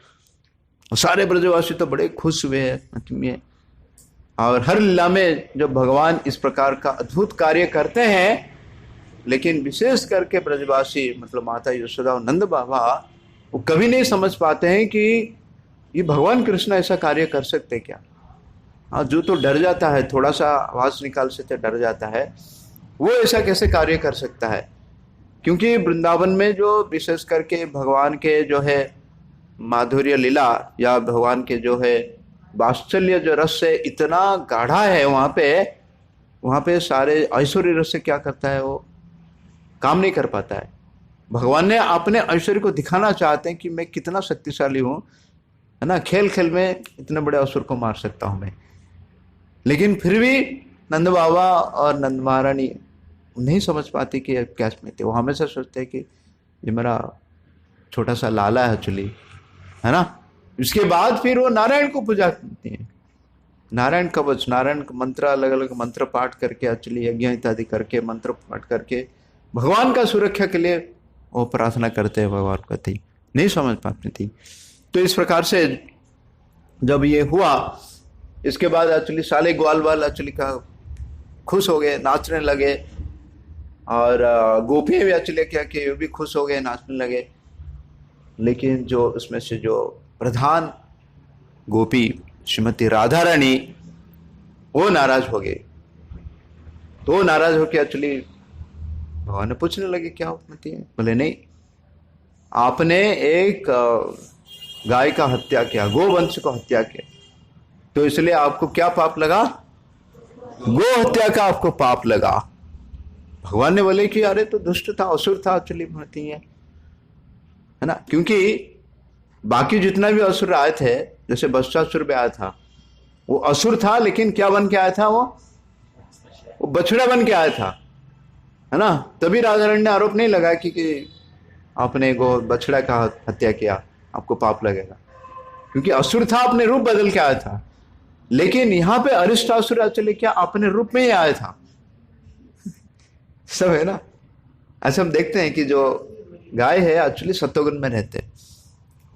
Speaker 1: सारे ब्रजवासी तो बड़े खुश हुए हैं। और हर लीला में जब भगवान इस प्रकार का अद्भुत कार्य करते हैं, लेकिन विशेष करके ब्रजवासी मतलब माता यशोदा और नंद बाबा, वो कभी नहीं समझ पाते हैं कि ये भगवान कृष्ण ऐसा कार्य कर सकते क्या। हाँ, जो तो डर जाता है, थोड़ा सा आवाज निकाल से तो डर जाता है, वो ऐसा कैसे कार्य कर सकता है। क्योंकि वृंदावन में जो विशेष करके भगवान के जो है माधुर्य लीला या भगवान के जो है वात्सल्य जो रस से इतना गाढ़ा है, वहां पे सारे ऐश्वर्य रस से क्या करता है, वो काम नहीं कर पाता है। भगवान ने अपने ऐश्वर्य को दिखाना चाहते हैं कि मैं कितना शक्तिशाली हूं, है ना, खेल खेल में इतने बड़े असुर को मार सकता हूं मैं। लेकिन फिर भी नंद बाबा और नंद महारानी नहीं समझ पाती कि क्या स्मृति। वो हमेशा सोचते हैं कि ये मेरा छोटा सा लाला है एक्चुअली, है ना। इसके बाद फिर वो नारायण को पूजा करती है, नारायण कवच, नारायण मंत्र, अलग अलग मंत्र पाठ करके एक्चुअली यज्ञ इत्यादि करके मंत्र पाठ करके भगवान का सुरक्षा के लिए वो प्रार्थना करते हैं भगवान को, थी नहीं समझ पाती थी। तो इस प्रकार से जब ये हुआ, इसके बाद एक्चुअली साले ग्वाल वाल एक्चुअली का खुश हो गए, नाचने लगे। और गोपियां भी एक्चुअली क्या कि वो भी खुश हो गए, नाचने लगे। लेकिन जो उसमें से जो प्रधान गोपी श्रीमती राधा रानी, वो नाराज हो गए। तो नाराज होकर एक्चुअली भगवान ने पूछने लगे क्या होती है। बोले नहीं, आपने एक गाय का हत्या किया, गोवंश को हत्या किया, तो इसलिए आपको क्या पाप लगा, गो हत्या का आपको पाप लगा। भगवान ने बोले कि अरे तो दुष्ट था, असुर था एक्चुअली होती है ना। क्योंकि बाकी जितना भी असुर आए थे, जैसे बत्सासुर भी आया था, वो असुर था, लेकिन क्या बन के आया था, वो बछड़ा बन के आया था, है ना। तभी राधा रानी ने आरोप नहीं लगाया कि आपने गो बछड़ा का हत्या किया, आपको पाप लगेगा। क्योंकि असुर था, अपने रूप बदल के आया था, लेकिन यहां पे अरिष्टासुर एक्चुअली क्या अपने रूप में ही आया था, सब है ना। ऐसे हम देखते हैं कि जो गाय है एक्चुअली सत्वगुण में रहते हैं,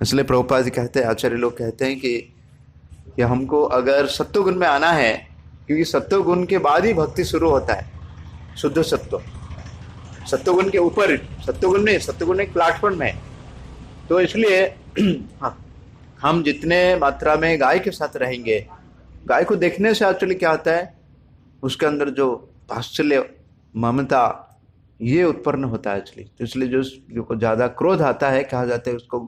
Speaker 1: इसलिए प्रभुपाद जी कहते हैं, आचार्य लोग कहते हैं कि हमको अगर सत्वगुण में आना है, क्योंकि सत्वगुण के बाद ही भक्ति शुरू होता है, शुद्ध सत्व, सत्वगुण के ऊपर, सत्वगुण नहीं, सत्वगुण एक प्लेटफॉर्म है। तो इसलिए हम जितने मात्रा में गाय के साथ रहेंगे, गाय को देखने से एक्चुअली क्या होता है, उसके अंदर जो वात्सल्य, ममता, ये उत्पन्न होता है एक्चुअली। तो इसलिए जो ज्यादा क्रोध आता है, कहा जाता है उसको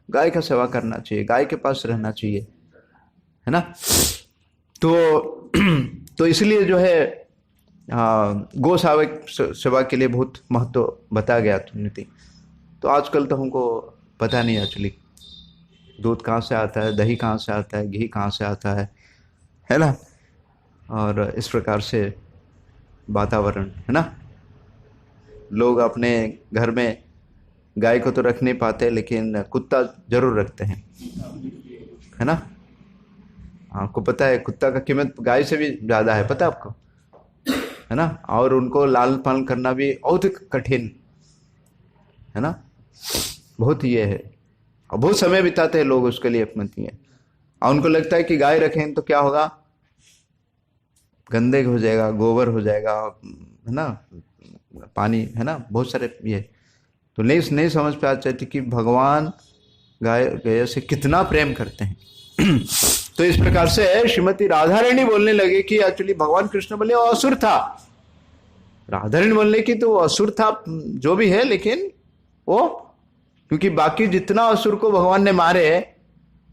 Speaker 1: गाय का सेवा करना चाहिए, गाय के पास रहना चाहिए, है ना। तो इसलिए जो है गो सावक सेवा के लिए बहुत महत्व बताया गया नीति। तो आजकल तो हमको पता नहीं एक्चुअली दूध कहाँ से आता है, दही कहाँ से आता है, घी कहाँ से आता है ना। और इस प्रकार से वातावरण है ना, लोग अपने घर में गाय को तो रख नहीं पाते, लेकिन कुत्ता जरूर रखते हैं, है ना। आपको पता है कुत्ता का कीमत गाय से भी ज्यादा है, पता है आपको, है ना। और उनको लालन पालन करना भी बहुत कठिन है ना, बहुत ये है, और बहुत समय बिताते हैं लोग उसके लिए अपने। और उनको लगता है कि गाय रखें तो क्या होगा, गंदे हो जाएगा, गोबर हो जाएगा, है ना, पानी, है ना, बहुत सारे ये। तो नहीं समझ पे आ चाहती कि भगवान गाय से कितना प्रेम करते हैं। तो इस प्रकार से श्रीमती राधा रानी बोलने लगे कि एक्चुअली भगवान कृष्ण बोले वो असुर था, राधा रानी बोलने की तो वो असुर था जो भी है, लेकिन वो, क्योंकि बाकी जितना असुर को भगवान ने मारे,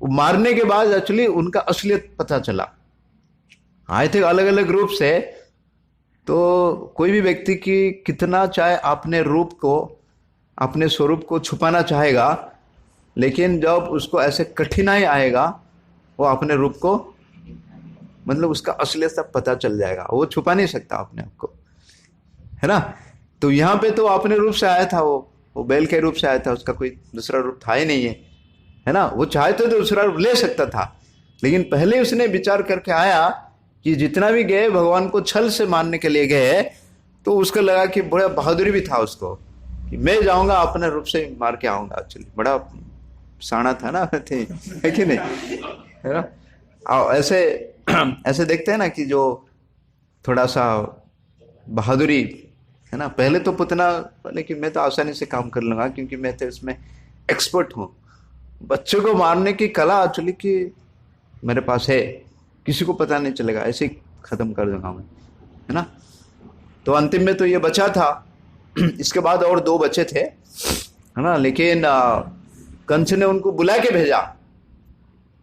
Speaker 1: वो मारने के बाद एक्चुअली उनका असलियत पता चला, आए थे अलग अलग रूप से। तो कोई भी व्यक्ति की कितना चाहे अपने रूप को, अपने स्वरूप को छुपाना चाहेगा, लेकिन जब उसको ऐसे कठिनाई आएगा, वो अपने रूप को, मतलब उसका असलियत सब पता चल जाएगा, वो छुपा नहीं सकता अपने आप को, है ना। तो यहाँ पे तो अपने रूप से आया था, वो बैल के रूप से आया था, उसका कोई दूसरा रूप था ही नहीं है ना। वो चाहे तो दूसरा रूप ले सकता था, लेकिन पहले उसने विचार करके आया कि जितना भी गए भगवान को छल से मारने के लिए गए, तो उसको लगा कि बड़ा बहादुरी भी था उसको, कि मैं जाऊंगा अपने रूप से मार के आऊंगा। एक्चुअली बड़ा साना था ना, है कि नहीं, है ना। ऐसे देखते हैं ना कि जो थोड़ा सा बहादुरी है ना, पहले तो पुतना बोले कि मैं तो आसानी से काम कर लूंगा, क्योंकि मैं तो इसमें एक्सपर्ट हूं, बच्चों को मारने की कला एक्चुअली कि मेरे पास है, किसी को पता नहीं चलेगा, ऐसे ही खत्म कर दूंगा मैं, है ना। तो अंतिम में तो ये बचा था, इसके बाद और 2 बचे थे, है ना। लेकिन कंस ने उनको बुला के भेजा,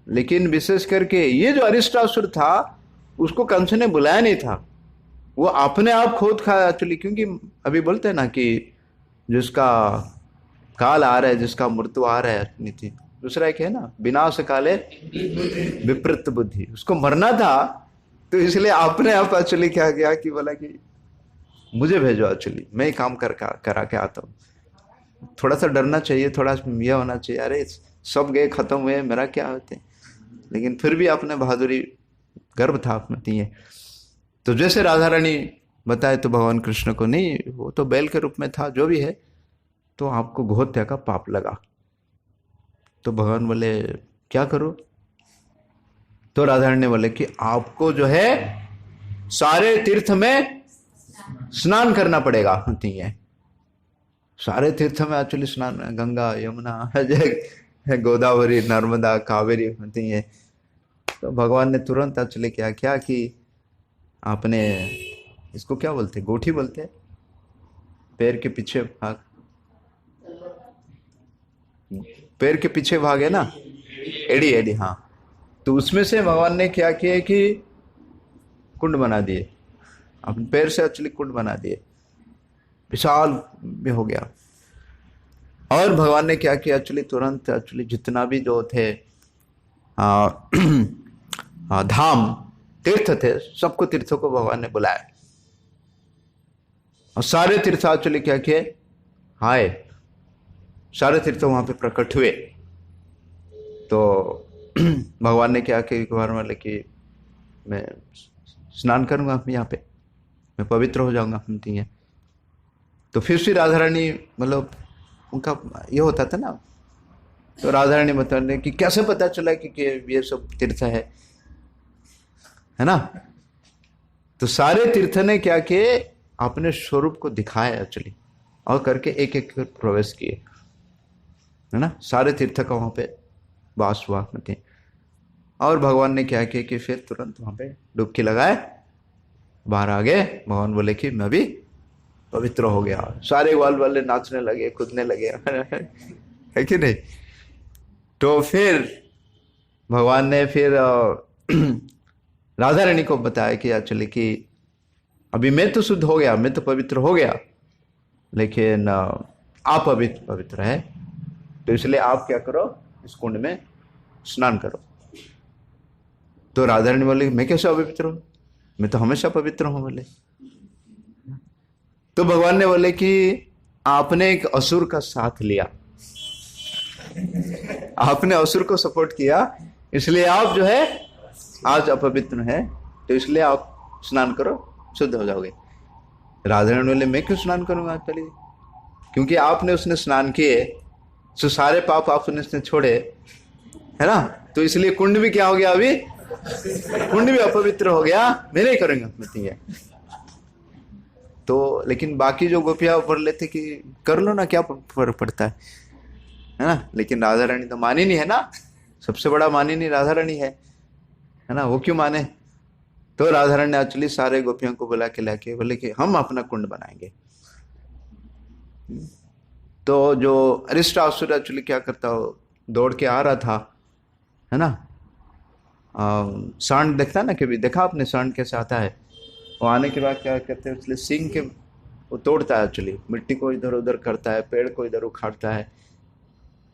Speaker 1: लेकिन विशेष करके ये जो अरिष्टासुर था, उसको कंस ने बुलाया नहीं था, वो अपने आप खोद खाया एक्चुअली। क्योंकि अभी बोलते हैं ना कि जिसका काल आ रहा है, जिसका मृत्यु आ रहा है, नीति दूसरा एक है ना, विनाश काले विपरीत बुद्धि, उसको मरना था। तो इसलिए अपने आप एक्चुअली क्या किया कि बोला कि मुझे भेजो, एक्चुअली मैं ही काम करा के आता हूँ। थोड़ा सा डरना चाहिए, थोड़ा यह होना चाहिए, अरे सब गए खत्म हुए, मेरा क्या होते, लेकिन फिर भी अपने बहादुरी, गर्व था अपने ये। तो जैसे राधा रानी बताए, तो भगवान कृष्ण को नहीं, वो तो बैल के रूप में था, जो भी है, तो आपको गोहत्या का पाप लगा। तो भगवान बोले क्या करो, तो राधा रानी बोले कि आपको जो है सारे तीर्थ में स्नान करना पड़ेगा। होती है सारे तीर्थ में एक्चुअली स्नान, गंगा, यमुना, गोदावरी, नर्मदा, कावेरी होती है। तो भगवान ने तुरंत एक्चुअली क्या किया कि आपने इसको क्या बोलते, गोठी बोलते हैं, पैर के पीछे भाग, पैर के पीछे भाग है ना, एड़ी, हाँ। तो उसमें से भगवान ने क्या किया कि कुंड बना दिए, अपने पैर से एक्चुअली कुंड बना दिए, विशाल भी हो गया। और भगवान ने क्या किया एक्चुअली, तुरंत एक्चुअली जितना भी जो थे धाम, तीर्थ थे, सबको तीर्थों को भगवान ने बुलाया, और सारे तीर्थ एक्चुअली क्या किए, आए, सारे तीर्थ वहां पे प्रकट हुए। तो भगवान ने क्या किया, भगवान बोले कि मैं स्नान करूंगा यहाँ पे, मैं पवित्र हो जाऊंगा हमती है। तो फिर राधा रानी मतलब उनका ये होता था ना, तो राधा रानी बताने कि कैसे पता चला कि ये सब तीर्थ है ना। तो सारे तीर्थ ने क्या किए, अपने स्वरूप को दिखाया एक्चुअली, और करके एक एक प्रवेश किए, है ना। सारे तीर्थ का वहां पे वास हुआ थे। और भगवान ने क्या किया कि फिर तुरंत वहां पे डुबकी लगाए, बाहर आ गए। भगवान बोले कि मैं भी पवित्र हो गया। सारे ग्वाल वाले नाचने लगे, कूदने लगे है कि नहीं। तो फिर भगवान ने फिर राधा रानी को बताया कि एक्चुअली कि अभी मैं तो शुद्ध हो गया, मैं तो पवित्र हो गया, लेकिन आप अभी पवित्र है, तो इसलिए आप क्या करो, इस कुंड में स्नान करो। तो राधा रानी बोले मैं कैसे अपवित्र हूं, मैं तो हमेशा पवित्र हूं बोले। तो भगवान ने बोले कि आपने एक असुर का साथ लिया, आपने असुर को सपोर्ट किया, इसलिए आप जो है आज अपवित्र है, तो इसलिए आप स्नान करो, शुद्ध हो जाओगे। राधा रानी बोले मैं क्यों स्नान करूंगा चलिए, क्योंकि आपने उसने स्नान किए तो सारे पाप आपने उसने छोड़े, है ना। तो इसलिए कुंड भी क्या हो गया, अभी कुंड भी अपवित्र हो गया, मैं नहीं करूंगा। तो लेकिन बाकी जो गोपियां बोल लेते कि कर लो ना, क्या फर्क पड़ता है ना। लेकिन राधा रानी तो मानी नहीं है ना, सबसे बड़ा मानी नहीं राधा रानी है ना, वो क्यों माने। तो राधा रानी ने एक्चुअली सारे गोपियों को बुला के लाके बोले कि हम अपना कुंड बनाएंगे। तो जो अरिष्टासुर एक्चुअली क्या करता हो, दौड़ के आ रहा था, है ना। सांड देखता ना, कभी देखा आपने सांड कैसे आता है, वो आने के बाद क्या करते हैं, इसलिए सिंह के वो तोड़ता है एक्चुअली, मिट्टी को इधर उधर करता है, पेड़ को इधर उखाड़ता है।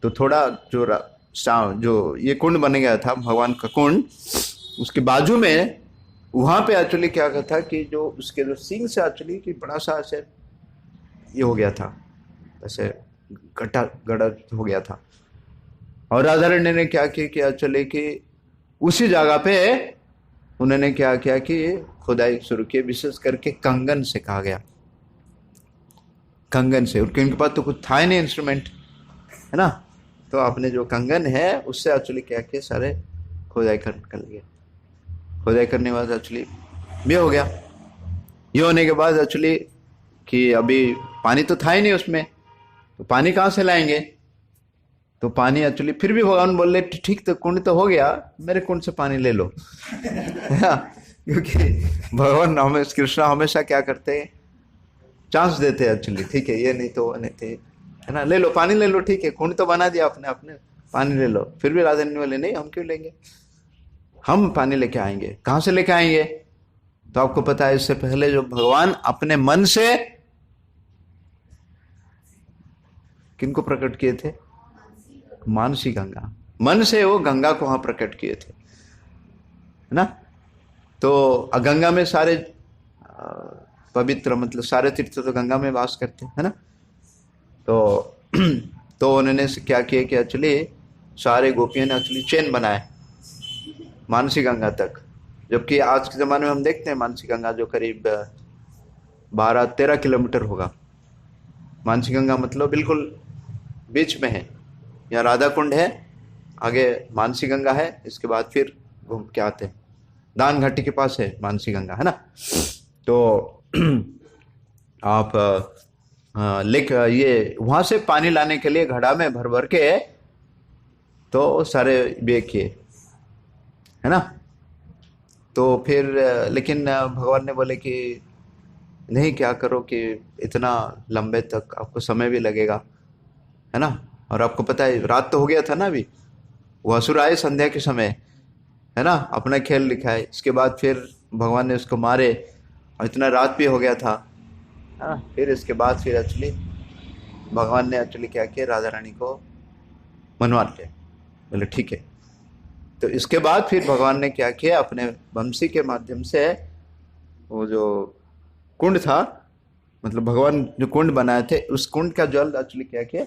Speaker 1: तो थोड़ा जो ये कुंड बन गया था भगवान का कुंड, उसके बाजू में वहां पे एक्चुअली क्या था कि जो उसके जो सिंह से एक्चुअली कि बड़ा सा ऐसे ये हो गया था, ऐसे गड़ा हो गया था। और राधा रानी ने क्या किया कि एक्चुअली कि उसी जगह पे उन्होंने क्या किया कि खुदाई शुरू की, विशेष करके कंगन से कहा गया, कंगन से, उनके पास तो कुछ था ही नहीं इंस्ट्रूमेंट, है ना। तो आपने जो कंगन है उससे एक्चुअली क्या किया, सारे खुदाई कर लिए। खुदाई करने के बाद एक्चुअली ये हो गया। ये होने के बाद एक्चुअली कि अभी पानी तो था ही नहीं उसमें, तो पानी कहाँ से लाएंगे। तो पानी एक्चुअली फिर भी भगवान बोल रहे ठीक, तो कुंड तो हो गया, मेरे कुंड से पानी ले लो क्योंकि भगवान हमें कृष्णा हमेशा क्या करते हैं, चांस देते हैं एक्चुअली, ठीक है ये नहीं तो वो नहीं थे, है ना, ले लो पानी ले लो, ठीक है कुंड तो बना दिया आपने पानी ले लो। फिर भी राधा रानी वाले नहीं, हम क्यों लेंगे, हम पानी लेके आएंगे। कहां से लेके आएंगे, तो आपको पता है इससे पहले जो भगवान अपने मन से किनको प्रकट किए थे, मानसी गंगा, मन से वो गंगा को वहां प्रकट किए थे, है ना। तो गंगा में सारे पवित्र मतलब सारे तीर्थ तो गंगा में वास करते हैं, है ना। तो उन्होंने क्या किया कि एक्चुअली सारे गोपियों ने एक्चुअली चेन बनाए मानसी गंगा तक, जबकि आज के ज़माने में हम देखते हैं मानसी गंगा जो करीब 12-13 किलोमीटर होगा। मानसी गंगा मतलब बिल्कुल बीच में है, यहाँ राधा कुंड है, आगे मानसी गंगा है, इसके बाद फिर घूम के आते हैं, दान घाटी के पास है मानसी गंगा, है ना। तो आप ये वहाँ से पानी लाने के लिए घड़ा में भर भर के तो सारे बे किए, है ना। तो फिर लेकिन भगवान ने बोले कि नहीं, क्या करो कि इतना लंबे तक आपको समय भी लगेगा, है ना। और आपको पता है रात तो हो गया था ना, अभी वो असुर आए संध्या के समय, है ना, अपना खेल दिखाए। इसके बाद फिर भगवान ने उसको मारे और इतना रात भी हो गया था, हाँ। फिर इसके बाद फिर एक्चुअली भगवान ने एक्चुअली क्या किया, राधा रानी को मनवा लिया, बोले ठीक है। तो इसके बाद फिर भगवान ने क्या किया, अपने बंसी के माध्यम से वो जो कुंड था, मतलब भगवान जो कुंड बनाए थे, उस कुंड का जल एक्चुअली क्या किया,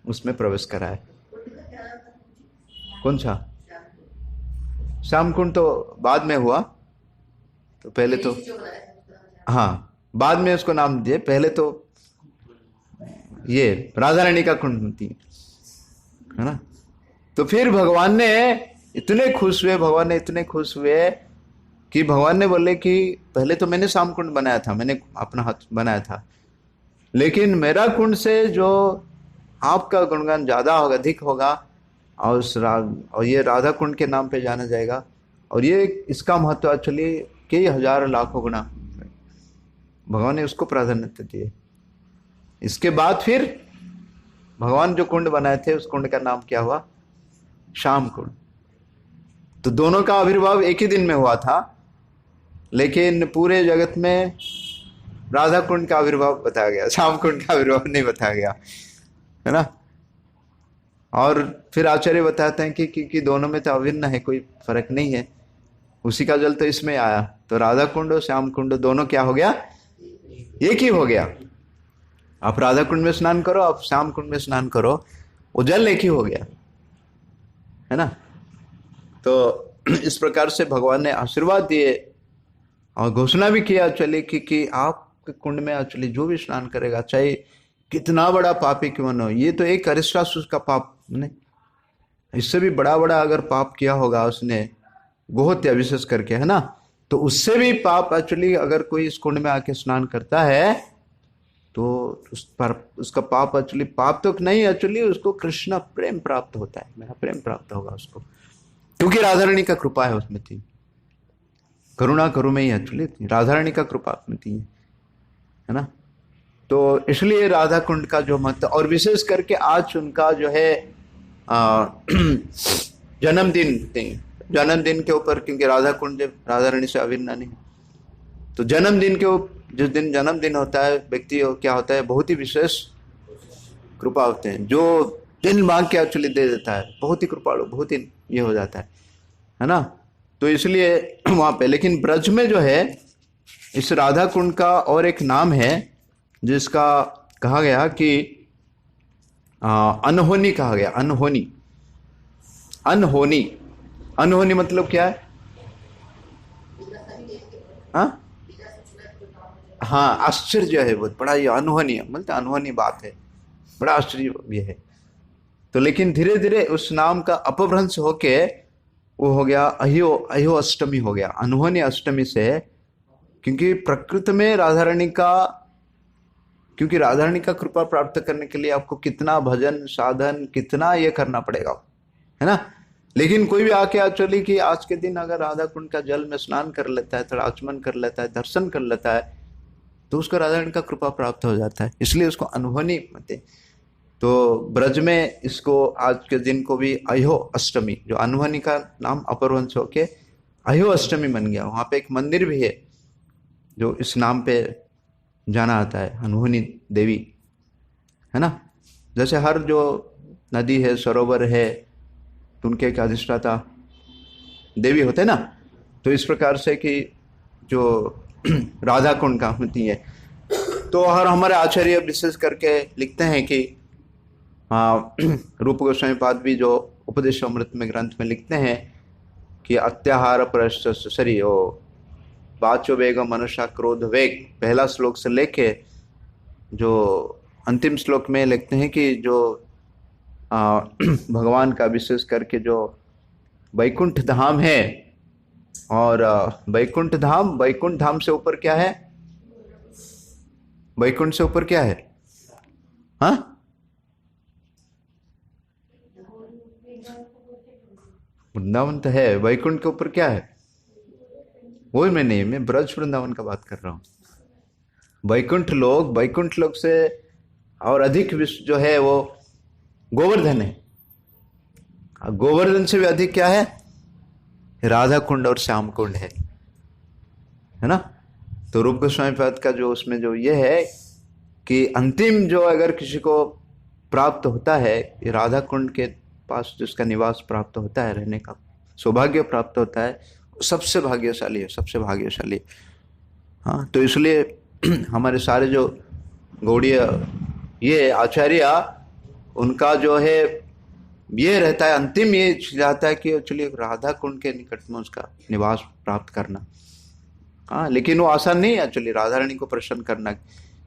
Speaker 1: उसमें प्रवेश कराए। कौन सा श्याम कुंड तो बाद में हुआ, तो पहले तो हाँ बाद में उसको नाम दिए, पहले तो ये राधा रानी का कुंड थी, है ना। तो फिर भगवान ने इतने खुश हुए, भगवान ने इतने खुश हुए कि भगवान ने बोले कि पहले तो मैंने श्याम कुंड बनाया था, मैंने अपना हाथ बनाया था, लेकिन मेरा कुंड से जो आपका गुणगान ज्यादा होगा, अधिक होगा, और ये राधा कुंड के नाम पे जाना जाएगा, और ये इसका महत्व एक्चुअली कई हजारों लाखों गुना भगवान ने उसको प्राधान्यता दिए। इसके बाद फिर भगवान जो कुंड बनाए थे उस कुंड का नाम क्या हुआ? श्याम कुंड। तो दोनों का आविर्भाव एक ही दिन में हुआ था, लेकिन पूरे जगत में राधा कुंड का आविर्भाव बताया गया, श्याम कुंड का आविर्भाव नहीं बताया गया, है ना। और फिर आचार्य बताते हैं कि दोनों में तो अभिन्न है, कोई फर्क नहीं है, उसी का जल तो इसमें आया, तो राधा कुंड और श्याम कुंड दोनों क्या हो गया? एक ही हो गया। आप राधा कुंड में स्नान करो, आप श्याम कुंड में स्नान करो, वो जल एक ही हो गया, है ना। तो इस प्रकार से भगवान ने आशीर्वाद दिए और घोषणा भी किया एक्चुअली कि आपके कुंड में एक्चुअली जो भी स्नान करेगा, चाहे कितना बड़ा पापी क्यों न हो, ये तो एक अरिष्टासुर का पाप नहीं, इससे भी बड़ा बड़ा अगर पाप किया होगा उसने, गोहत्या विशेष करके, है ना, तो उससे भी पाप एक्चुअली अगर कोई इस कुंड में आके स्नान करता है तो उस पर उसका पाप एक्चुअली पाप तो नहीं, एक्चुअली उसको कृष्ण प्रेम प्राप्त होता है, मेरा प्रेम प्राप्त होगा उसको, क्योंकि राधा रानी का कृपा है उसमें थी, करुणा करू में ही एक्चुअली थी, राधा रानी का कृपा में थी, है ना। तो इसलिए राधा कुंड का जो महत्व, और विशेष करके आज उनका जो है जन्मदिन के ऊपर, क्योंकि राधा कुंड जब राधा रानी से अभिन्न नहीं, तो जन्मदिन के जिस दिन जन्मदिन होता है व्यक्ति क्या होता है, बहुत ही विशेष कृपा होते हैं, जो दिल मांग के एक्चुअली दे देता है, बहुत ही कृपालु, बहुत ही ये हो जाता है ना। तो इसलिए वहां पे, लेकिन ब्रज में जो है इस राधा कुंड का और एक नाम है जिसका कहा गया कि अनहोनी कहा गया, अनहोनी। अनहोनी, अनहोनी मतलब क्या है? हाँ आश्चर्य है, बहुत बड़ा ये अनहोनी, मतलब अनहोनी बात है, बड़ा आश्चर्य ये है। तो लेकिन धीरे धीरे उस नाम का अपभ्रंश होके वो हो गया अहो अष्टमी हो गया, अनहोनी अष्टमी से, क्योंकि प्रकृति में राधा रानी का, क्योंकि राधा रानी का कृपा प्राप्त करने के लिए आपको कितना भजन साधन, कितना ये करना पड़ेगा, है ना। लेकिन कोई भी आके एक्चुअली कि आज के दिन अगर राधा कुंड का जल में स्नान कर लेता है, थोड़ा आचमन कर लेता है, दर्शन कर लेता है, तो उसको राधा रानी का कृपा प्राप्त हो जाता है, इसलिए उसको अनहोनी कहते। तो ब्रज में इसको आज के दिन को भी अहो अष्टमी, जो अनहोनी का नाम अपरवंश होके अहो अष्टमी बन गया। वहां पे एक मंदिर भी है जो इस नाम पे जाना आता है, अनहोनी देवी, है ना। जैसे हर जो नदी है, सरोवर है, तो उनके एक अधिष्ठाता देवी होते हैं ना, तो इस प्रकार से कि जो राधा कुंड का होती है। तो हर हमारे आचार्य विशेष करके लिखते हैं कि रूप गोस्वामी पाद भी जो उपदेश अमृत में ग्रंथ में लिखते हैं कि अत्याहार परशरी ओ वाचो वेग मनुष्य क्रोध वेग, पहला श्लोक से लेके जो अंतिम श्लोक में लिखते हैं कि जो भगवान का विशेष करके जो वैकुंठ धाम है, और वैकुंठ धाम से ऊपर क्या है? वैकुंठ से ऊपर क्या है? हाँ, वृंदावन तो है, वैकुंठ के ऊपर क्या है? वो मैं नहीं, मैं ब्रज वृंदावन का बात कर रहा हूँ। वैकुंठ लोग से और अधिक जो है वो गोवर्धन है, गोवर्धन से भी अधिक क्या है? राधा कुंड और श्याम कुंड है ना। तो रूप गोस्वामी पाद का जो उसमें जो ये है कि अंतिम जो अगर किसी को प्राप्त होता है, ये राधा कुंड के पास जिसका निवास प्राप्त होता है, रहने का सौभाग्य प्राप्त होता है, सबसे भाग्यशाली है, सबसे भाग्यशाली। हाँ, तो इसलिए हमारे सारे जो गौड़ीय ये आचार्य, उनका जो है ये रहता है, अंतिम ये चाहता है कि एक्चुअली राधा कुंड के निकट में उसका निवास प्राप्त करना। हाँ, लेकिन वो आसान नहीं है एक्चुअली राधा रानी को प्रसन्न करना।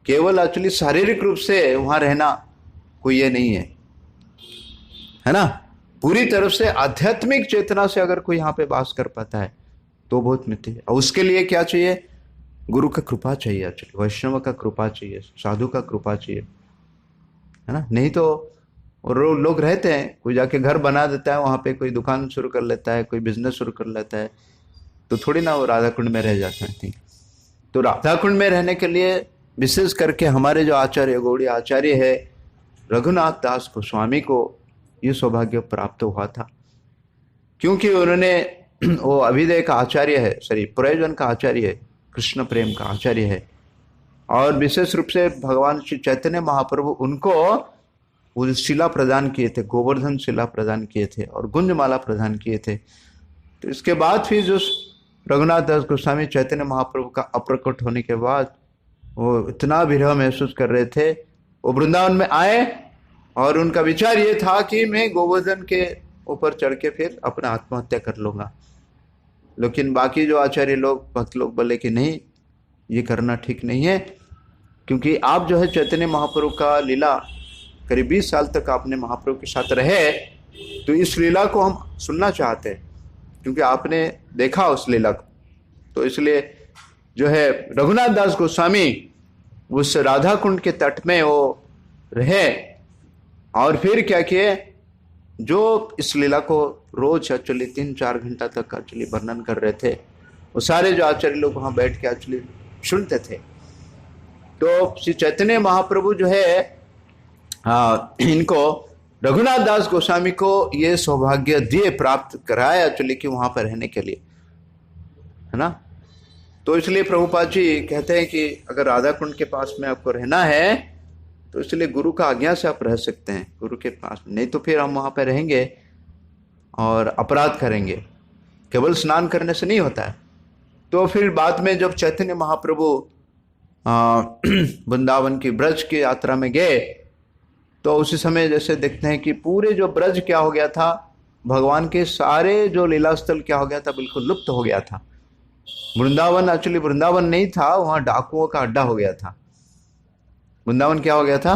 Speaker 1: केवल एक्चुअली शारीरिक रूप से वहां रहना कोई ये नहीं है ना। पूरी तरफ से आध्यात्मिक चेतना से अगर कोई यहाँ पे वास कर पाता है तो बहुत मित्र है। और उसके लिए क्या चाहिए? गुरु का कृपा चाहिए एक्चुअली, वैष्णव का कृपा चाहिए, साधु का कृपा चाहिए, है ना। नहीं तो और लोग रहते हैं, कोई जाके घर बना देता है, वहां पे कोई दुकान शुरू कर लेता है, कोई बिजनेस शुरू कर लेता है, तो थोड़ी ना वो राधा कुंड में रह जाता है। ठीक, तो राधा कुंड में रहने के लिए विशेष करके हमारे जो आचार्य गौड़ी आचार्य है रघुनाथ दास गोस्वामी को ये सौभाग्य प्राप्त हुआ था, क्योंकि उन्होंने वो अभिदय का आचार्य है, सॉरी प्रयोजन का आचार्य है, कृष्ण प्रेम का आचार्य है। और विशेष रूप से भगवान श्री चैतन्य महाप्रभु उनको वो शिला प्रदान किए थे, गोवर्धन शिला प्रदान किए थे और गुंजमाला प्रदान किए थे। तो इसके बाद फिर जो रघुनाथ दास गोस्वामी चैतन्य महाप्रभु का अप्रकट होने के बाद वो इतना विरह महसूस कर रहे थे, वो वृंदावन में आए और उनका विचार ये था कि मैं गोवर्धन के ऊपर चढ़ के फिर अपना आत्महत्या कर लूंगा। लेकिन बाकी जो आचार्य लोग, भक्त लोग बोले कि नहीं, ये करना ठीक नहीं है, क्योंकि आप जो है चैतन्य महाप्रभु का लीला करीब 20 साल तक आपने महाप्रभु के साथ रहे, तो इस लीला को हम सुनना चाहते हैं, क्योंकि आपने देखा उस लीला को। तो इसलिए जो है रघुनाथ दास गोस्वामी उस राधा कुंड के तट में वो रहे और फिर क्या किए, जो इस लीला को रोज एक्चुअली 3-4 घंटा तक एक्चुअली वर्णन कर रहे थे, वो सारे जो आचार्य लोग वहां बैठ के एक्चुअली सुनते थे। तो श्री चैतन्य महाप्रभु जो है इनको रघुनाथ दास गोस्वामी को ये सौभाग्य दिए, प्राप्त कराया एक्चुअली कि वहां पर रहने के लिए, है ना। तो इसलिए प्रभुपाद जी कहते हैं कि अगर राधा कुंड के पास में आपको रहना है तो इसलिए गुरु का आज्ञा से आप रह सकते हैं गुरु के पास, नहीं तो फिर हम वहां पर रहेंगे और अपराध करेंगे। केवल स्नान करने से नहीं होता है। तो फिर बाद में जब चैतन्य महाप्रभु वृंदावन की ब्रज की यात्रा में गए, तो उसी समय जैसे देखते हैं कि पूरे जो ब्रज क्या हो गया था, भगवान के सारे जो लीला स्थल क्या हो गया था, बिल्कुल लुप्त हो गया था। वृंदावन एक्चुअली वृंदावन नहीं था, वहां डाकुओं का अड्डा हो गया था। वृंदावन क्या हो गया था?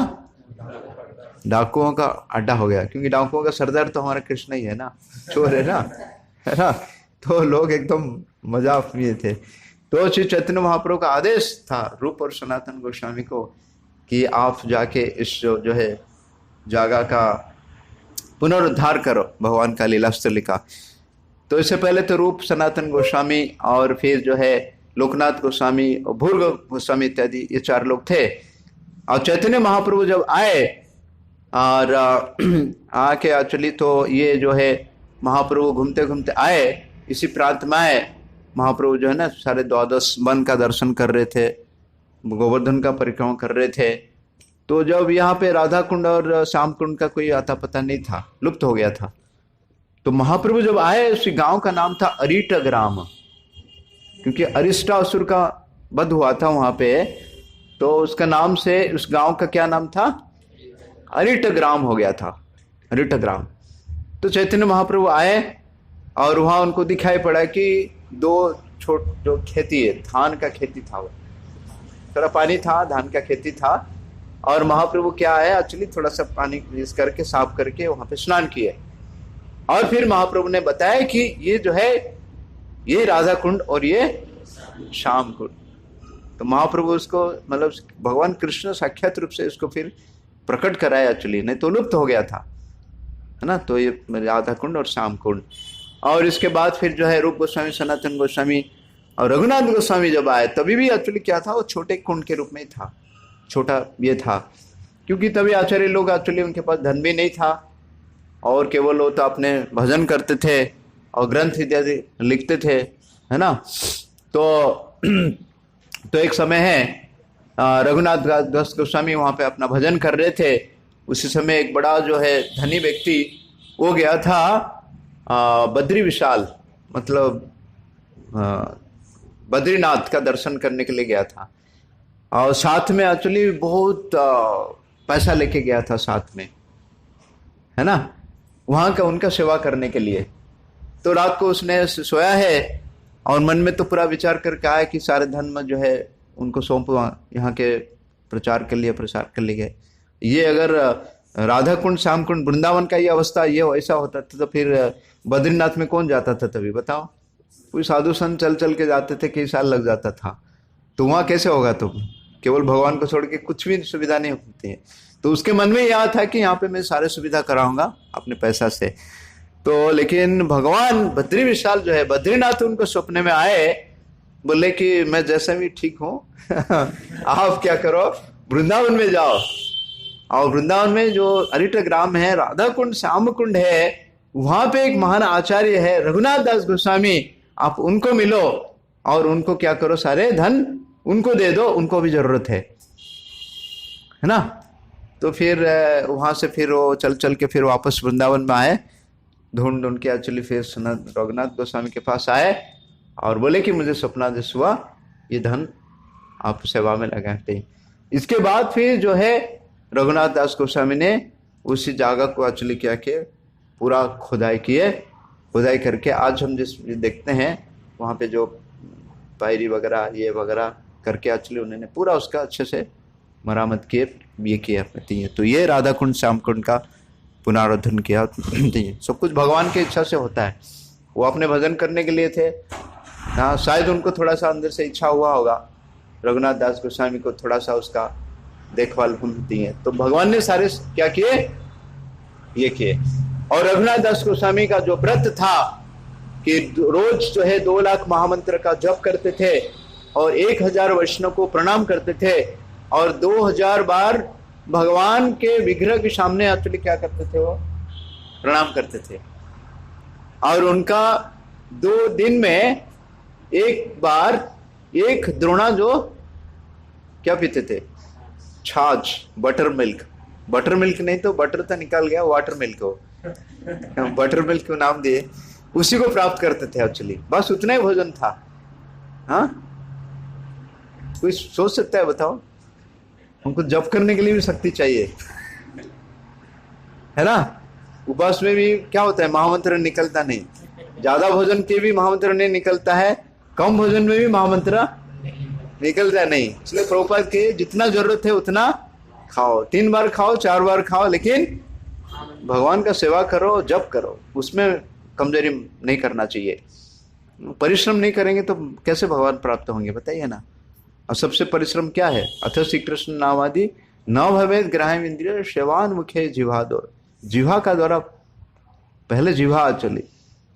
Speaker 1: डाकुओं का अड्डा हो गया, क्योंकि डाकुओं का सरदार तो हमारा कृष्ण ही है ना, चोर है ना। तो लोग एकदम मजाक में थे। तो श्री चैतन्य महाप्रभु का आदेश था रूप और सनातन गोस्वामी को कि आप जाके इस जो है जगह का पुनरुद्धार करो, भगवान का लीला स्थल का। तो इससे पहले तो रूप सनातन गोस्वामी और फिर जो है लोकनाथ गोस्वामी और भूर्ग गोस्वामी इत्यादि ये 4 लोग थे। और चैतन्य महाप्रभु जब आए और आके एक्चुअली तो ये जो है महाप्रभु घूमते घूमते आए, इसी प्रांत में आए। महाप्रभु जो है ना सारे 12 वन का दर्शन कर रहे थे, गोवर्धन का परिक्रमा कर रहे थे। तो जब यहाँ पे राधा कुंड और श्याम कुंड का कोई आता पता नहीं था, लुप्त हो गया था। तो महाप्रभु जब आए, उस गांव का नाम था अरिट ग्राम, क्योंकि अरिष्टासुर का वध हुआ था वहां पे, तो उसका नाम से उस गांव का क्या नाम था? अरिट ग्राम हो गया था, अरिट ग्राम। तो चैतन्य महाप्रभु आए और वहां उनको दिखाई पड़ा कि 2 छोट जो खेती है, धान का खेती था, वो थोड़ा पानी था, धान का खेती था। और महाप्रभु क्या है एक्चुअली थोड़ा सा पानी यूज करके साफ करके वहां पे स्नान किए। और फिर महाप्रभु ने बताया कि ये जो है ये राधा कुंड और ये श्याम कुंड। तो महाप्रभु उसको मतलब भगवान कृष्ण साक्षात रूप से इसको फिर प्रकट कराया एक्चुअली, नहीं तो लुप्त हो गया था, है ना। तो ये राधा कुंड और श्याम कुंड। और इसके बाद फिर जो है रूप गोस्वामी, सनातन गोस्वामी और रघुनाथ गोस्वामी जब आए, तभी भी एक्चुअली क्या था, वो छोटे कुंड के रूप में था, छोटा ये था, क्योंकि तभी आचार्य लोग एक्चुअली उनके पास धन भी नहीं था और केवल वो तो अपने भजन करते थे और ग्रंथ इत्यादि लिखते थे, है ना। तो एक समय है रघुनाथ दास गोस्वामी वहां पे अपना भजन कर रहे थे। उसी समय एक बड़ा जो है धनी व्यक्ति वो गया था बद्री विशाल, मतलब बद्रीनाथ का दर्शन करने के लिए गया था। और साथ में एक्चुअली बहुत पैसा लेके गया था साथ में, है ना। वहां का उनका सेवा करने के लिए। तो रात को उसने सोया है और मन में तो पूरा विचार करके आया कि सारे धन में जो है उनको सौंप यहाँ के प्रचार के लिए, प्रसार के लिए। ये अगर राधा कुंड, श्याम कुंड, वृंदावन का ये अवस्था ये ऐसा होता था तो फिर बद्रीनाथ में कौन जाता था तभी बताओ? कोई साधु संत चल चल के जाते थे, कई साल लग जाता था। तो वहां कैसे होगा? तुम केवल भगवान को छोड़ के कुछ भी सुविधा नहीं होती है। तो उसके मन में यह था कि यहाँ पे मैं सारे सुविधा कराऊंगा अपने पैसा से। तो लेकिन भगवान बद्री विशाल जो है, बद्रीनाथ उनको सपने में आए, बोले कि मैं जैसा भी ठीक हूं आप क्या करो, वृंदावन में जाओ, और वृंदावन में जो अरिट ग्राम है, राधा कुंड, श्याम कुंड है, वहां पे एक महान आचार्य है रघुनाथ दास गोस्वामी, आप उनको मिलो और उनको क्या करो, सारे धन उनको दे दो, उनको भी जरूरत है ना। तो फिर वहां से फिर वो चल चल के फिर वापस वृंदावन में आए, ढूंढ ढूंढ के एक्चुअली फिर रघुनाथ गोस्वामी के पास आए और बोले कि मुझे स्वप्नादेश हुआ, ये धन आप सेवा में लगाते हैं। इसके बाद फिर जो है रघुनाथ दास गोस्वामी ने उसी जगह को एक्चुअली क्या किया, पूरा खुदाई किए, खुदाई करके आज हम जिस देखते हैं वहाँ पे जो पायरी वगैरह ये वगैरह करके एक्चुअली उन्होंने पूरा उसका अच्छे से मरामत किए, ये किया करती है। तो ये राधा कुंड, श्याम कुंड का पुनरुद्धारण किया। सब कुछ भगवान की इच्छा से होता है। वो अपने भजन करने के लिए थे, हाँ, शायद उनको थोड़ा सा अंदर से इच्छा हुआ होगा, रघुनाथ दास गोस्वामी को थोड़ा सा उसका देखभाल होती है। तो भगवान ने सारे क्या किए, ये किए। और रघुनाथ दास गोस्वामी का जो व्रत था कि रोज जो है 2 लाख महामंत्र का जप करते थे और 1000 वैष्णव को प्रणाम करते थे और 2000 बार भगवान के विग्रह के सामने एक्चुअली क्या करते थे, वो प्रणाम करते थे। और उनका 2 दिन में एक बार 1 द्रोणा जो क्या पीते थे, छाछ, बटर मिल्क, बटर मिल्क नहीं तो बटर तो निकाल गया, वाटर मिल्क हो बटर मिल्क को नाम दिए, उसी को प्राप्त करते थे एक्चुअली। बस उतना ही भोजन था। हाँ, कोई सोच सकता है, बताओ? हमको जप करने के लिए भी शक्ति चाहिए, है ना। उपवास में भी क्या होता है, महामंत्र निकलता नहीं, ज्यादा भोजन के भी महामंत्र नहीं निकलता है, कम भोजन में भी महामंत्र निकलता नहीं। इसलिए प्रभुपाद के जितना जरूरत है उतना खाओ, 3 बार खाओ, 4 बार खाओ, लेकिन भगवान का सेवा करो, जप करो, उसमें कमजोरी नहीं करना चाहिए। परिश्रम नहीं करेंगे तो कैसे भगवान प्राप्त होंगे, बताइए ना। और सबसे परिश्रम क्या है, अथ श्री कृष्ण नामादि न भवेद ग्राह्यम इंद्रिय सेवान मुखे जिह्वा दो। जिह्वा का द्वारा पहले जिह्वा चले,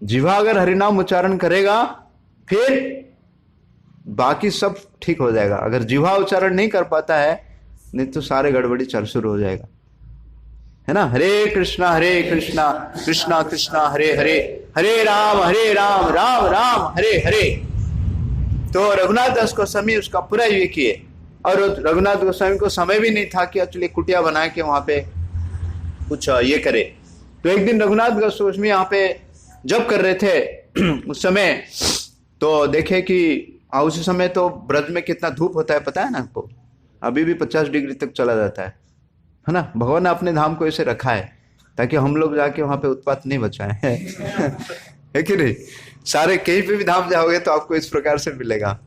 Speaker 1: जिह्वा अगर हरिनाम उच्चारण करेगा फिर बाकी सब ठीक हो जाएगा। अगर जिह्वा उच्चारण नहीं कर पाता है नहीं तो सारे गड़बड़ी चल शुरू हो जाएगा, है ना। हरे कृष्णा कृष्णा कृष्णा हरे हरे, हरे राम राम राम हरे हरे। तो रघुनाथ दास गोस्वामी उसका पूरा ये किए। और रघुनाथ गोस्वामी को समय भी नहीं था कि एक्चुअली कुटिया बना के वहां पे कुछ ये करे। तो एक दिन रघुनाथ गोस्वामी यहाँ पे जब कर रहे थे उस समय, तो देखे कि उसी समय तो ब्रज में कितना धूप होता है पता है ना आपको, अभी भी 50 डिग्री तक चला जाता है ना। भगवान ने अपने धाम को ऐसे रखा है ताकि हम लोग जाके वहां पे उत्पात नहीं बचाए है कि नहीं। सारे कहीं पे भी धाम जाओगे तो आपको इस प्रकार से मिलेगा।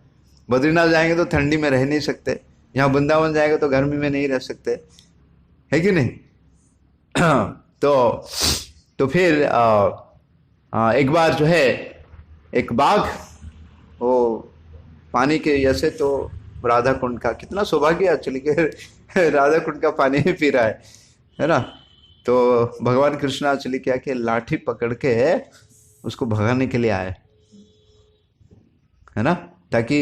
Speaker 1: बद्रीनाथ जाएंगे तो ठंडी में रह नहीं सकते, यहाँ वृंदावन जाएंगे तो गर्मी में नहीं रह सकते, है कि नहीं। तो फिर एक बार जो है एक बाघ वो पानी के जैसे, तो राधा कुंड का कितना सौभाग्य एक्चुअली के राधा कुंड का पानी ही पी रहा है ना। तो भगवान कृष्ण एक्चुअली क्या कि लाठी पकड़ के उसको भगाने के लिए आए, है ना, ताकि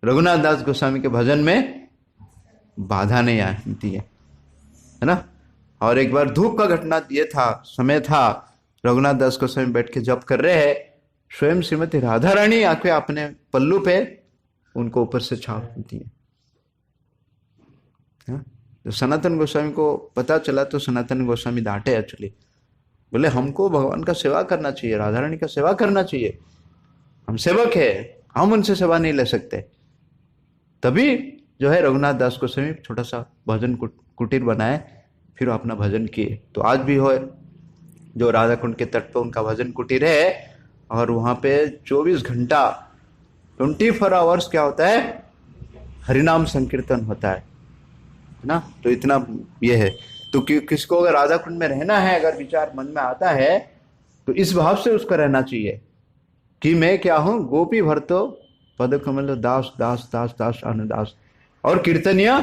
Speaker 1: रघुनाथ दास गोस्वामी के भजन में बाधा नहीं आती है ना। और एक बार धूप का घटना ये था, समय था, रघुनाथ दास गोस्वामी बैठ के जप कर रहे हैं, स्वयं श्रीमती राधा रानी आके अपने पल्लू पे उनको ऊपर से छाप देती है। तो सनातन गोस्वामी को पता चला तो सनातन गोस्वामी डांटे एक्चुअली, बोले हमको भगवान का सेवा करना चाहिए, राधा रानी का सेवा करना चाहिए, हम सेवक है, हम उनसे सेवा नहीं ले सकते। तभी जो है रघुनाथ दास गोस्वामी छोटा सा भजन कुटीर बनाए, फिर अपना भजन किए। तो आज भी हो जो राधा कुंड के तट पे उनका भजन कुटीर है, और वहां पे 24 घंटा 24 आवर्स क्या होता है, हरिनाम संकीर्तन होता है ना। तो इतना ये है। तो किसको अगर राधा कुंड में रहना है, अगर विचार मन में आता है, तो इस भाव से उसको रहना चाहिए कि मैं क्या हूं, गोपी भरतो पद कमल दास दास दास दास अनुदास और कीर्तनिया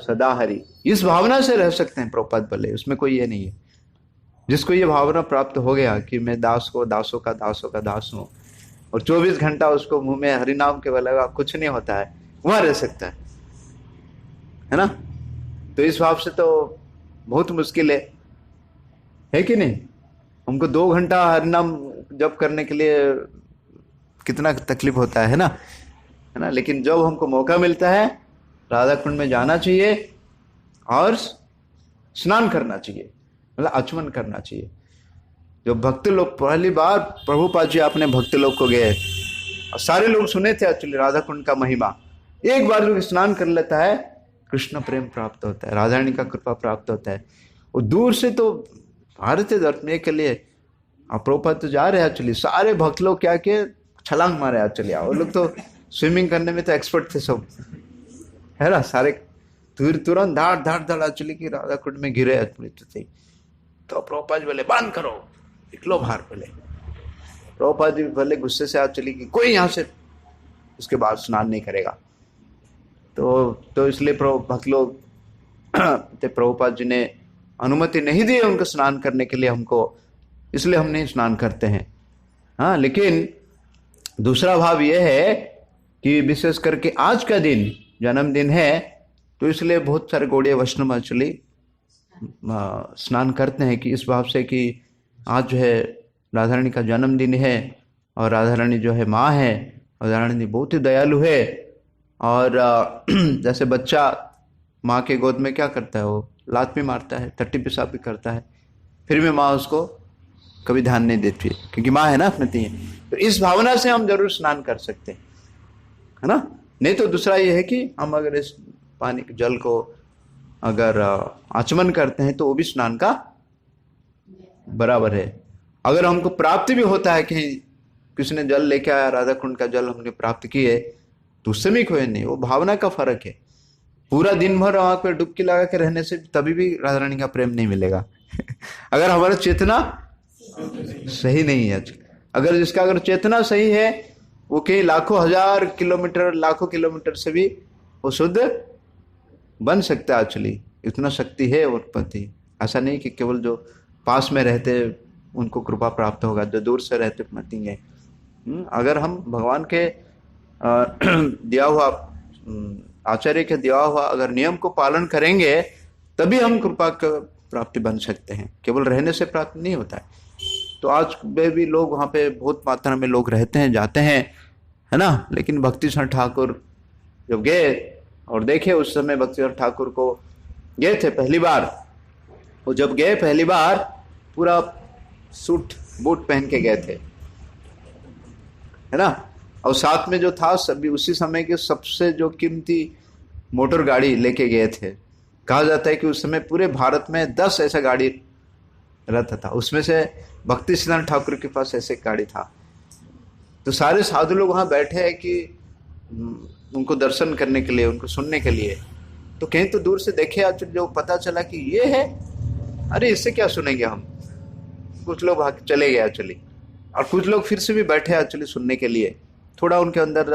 Speaker 1: सदा हरि। इस भावना से रह सकते हैं प्रभुपाद बोले, उसमें कोई ये नहीं है। जिसको ये भावना प्राप्त हो गया कि मैं दास को दासों का दास हूं, और 24 घंटा उसको मुंह में हरिनाम के लगा, कुछ नहीं होता है, वहां रह सकता है ना। तो इस भाव से तो बहुत मुश्किल है कि नहीं। हमको 2 घंटा हरिनाम जप करने के लिए कितना तकलीफ होता है ना। लेकिन जब हमको मौका मिलता है, राधा कुंड में जाना चाहिए और स्नान करना चाहिए, मतलब आचमन करना चाहिए। जो भक्त लोग, पहली बार प्रभुपाद जी अपने भक्त लोग को गए, और सारे लोग सुने थे एक्चुअली राधा कुंड का महिमा। एक बार जो स्नान कर लेता है, कृष्ण प्रेम प्राप्त होता है, राधा रानी का कृपा प्राप्त होता है। और दूर से तो भारतीय दर्शने के लिए प्रभुपाद तो जा रहे हैं एक्चुअली, सारे भक्त लोग क्या के छलांग मारे एक्चुअली। वो लोग तो स्विमिंग करने में तो एक्सपर्ट थे सब, है ना। सारे तुरंत धाड़ एक्चुअली की राधा कुंड में गिरे एक्चुअली। तो प्रभुपाद बोले बांध करो, निकलो बाहर। बोले प्रभुपाद जी बोले गुस्से से एक्चुअली कि कोई यहाँ से उसके बाद स्नान नहीं करेगा। तो इसलिए भक्त लोग प्रभुपाद जी ने अनुमति नहीं दी उनको स्नान करने के लिए हमको, इसलिए हम नहीं स्नान करते हैं। हाँ, लेकिन दूसरा भाव यह है कि विशेष करके आज का दिन जन्मदिन है, तो इसलिए बहुत सारे गौड़ीय वैष्णव एक्चुअली स्नान करते हैं कि इस भाव से कि आज जो है राधा रानी का जन्मदिन है, और राधा रानी जो है माँ है, और राधा रानी बहुत ही दयालु है। और जैसे बच्चा माँ के गोद में क्या करता है, वो लात भी मारता है, टट्टी पेशाब भी करता है, फिर भी माँ उसको कभी ध्यान नहीं देती, क्योंकि माँ है ना अपने तीन। तो इस भावना से हम जरूर स्नान कर सकते हैं, है ना। नहीं तो दूसरा ये है कि हम अगर इस पानी के जल को अगर आचमन करते हैं, तो वो भी स्नान का बराबर है। अगर हमको प्राप्ति भी होता है कि किसी ने जल लेके आया, राधा कुंड का जल हमने प्राप्त किए, तो उससे भी कोई नहीं, वो भावना का फर्क है। पूरा दिन भर वहां पर डुबकी लगा के रहने से तभी भी राधा रानी का प्रेम नहीं मिलेगा अगर हमारा चेतना सही नहीं है। अगर जिसका अगर चेतना सही है, वो कई लाखों हजार किलोमीटर, लाखों किलोमीटर से भी वो शुद्ध बन सकता है एक्चुअली। इतना शक्ति है उत्पत्ति। ऐसा नहीं कि केवल जो पास में रहते उनको कृपा प्राप्त होगा, जो दूर से रहते नहीं है। अगर हम भगवान के दिया हुआ आचार्य के दिया हुआ अगर नियम को पालन करेंगे, तभी हम कृपा का प्राप्ति बन सकते हैं। केवल रहने से प्राप्त नहीं होता है। तो आज भी लोग वहाँ पे बहुत मात्रा में लोग रहते हैं, जाते हैं, है ना। लेकिन भक्ति सिंह ठाकुर जब गए और देखे, उस समय भक्ति सिंह ठाकुर को गए थे पहली बार, वो जब गए पहली बार पूरा सूट बूट पहन के गए थे, है ना। और साथ में जो था सभी उसी समय के सबसे जो कीमती मोटर गाड़ी लेके गए थे। कहा जाता है कि उस समय पूरे भारत में 10 ऐसा गाड़ी रहता था, उसमें से भक्ति सिद्धांत ठाकुर के पास ऐसे गाड़ी था। तो सारे साधु लोग वहां बैठे हैं कि उनको दर्शन करने के लिए, उनको सुनने के लिए। तो कहीं तो दूर से देखे, आज जो पता चला कि ये है, अरे इससे क्या सुनेंगे हम। कुछ लोग भाग चले गए एक्चुअली, और कुछ लोग फिर से भी बैठे एक्चुअली सुनने के लिए। थोड़ा उनके अंदर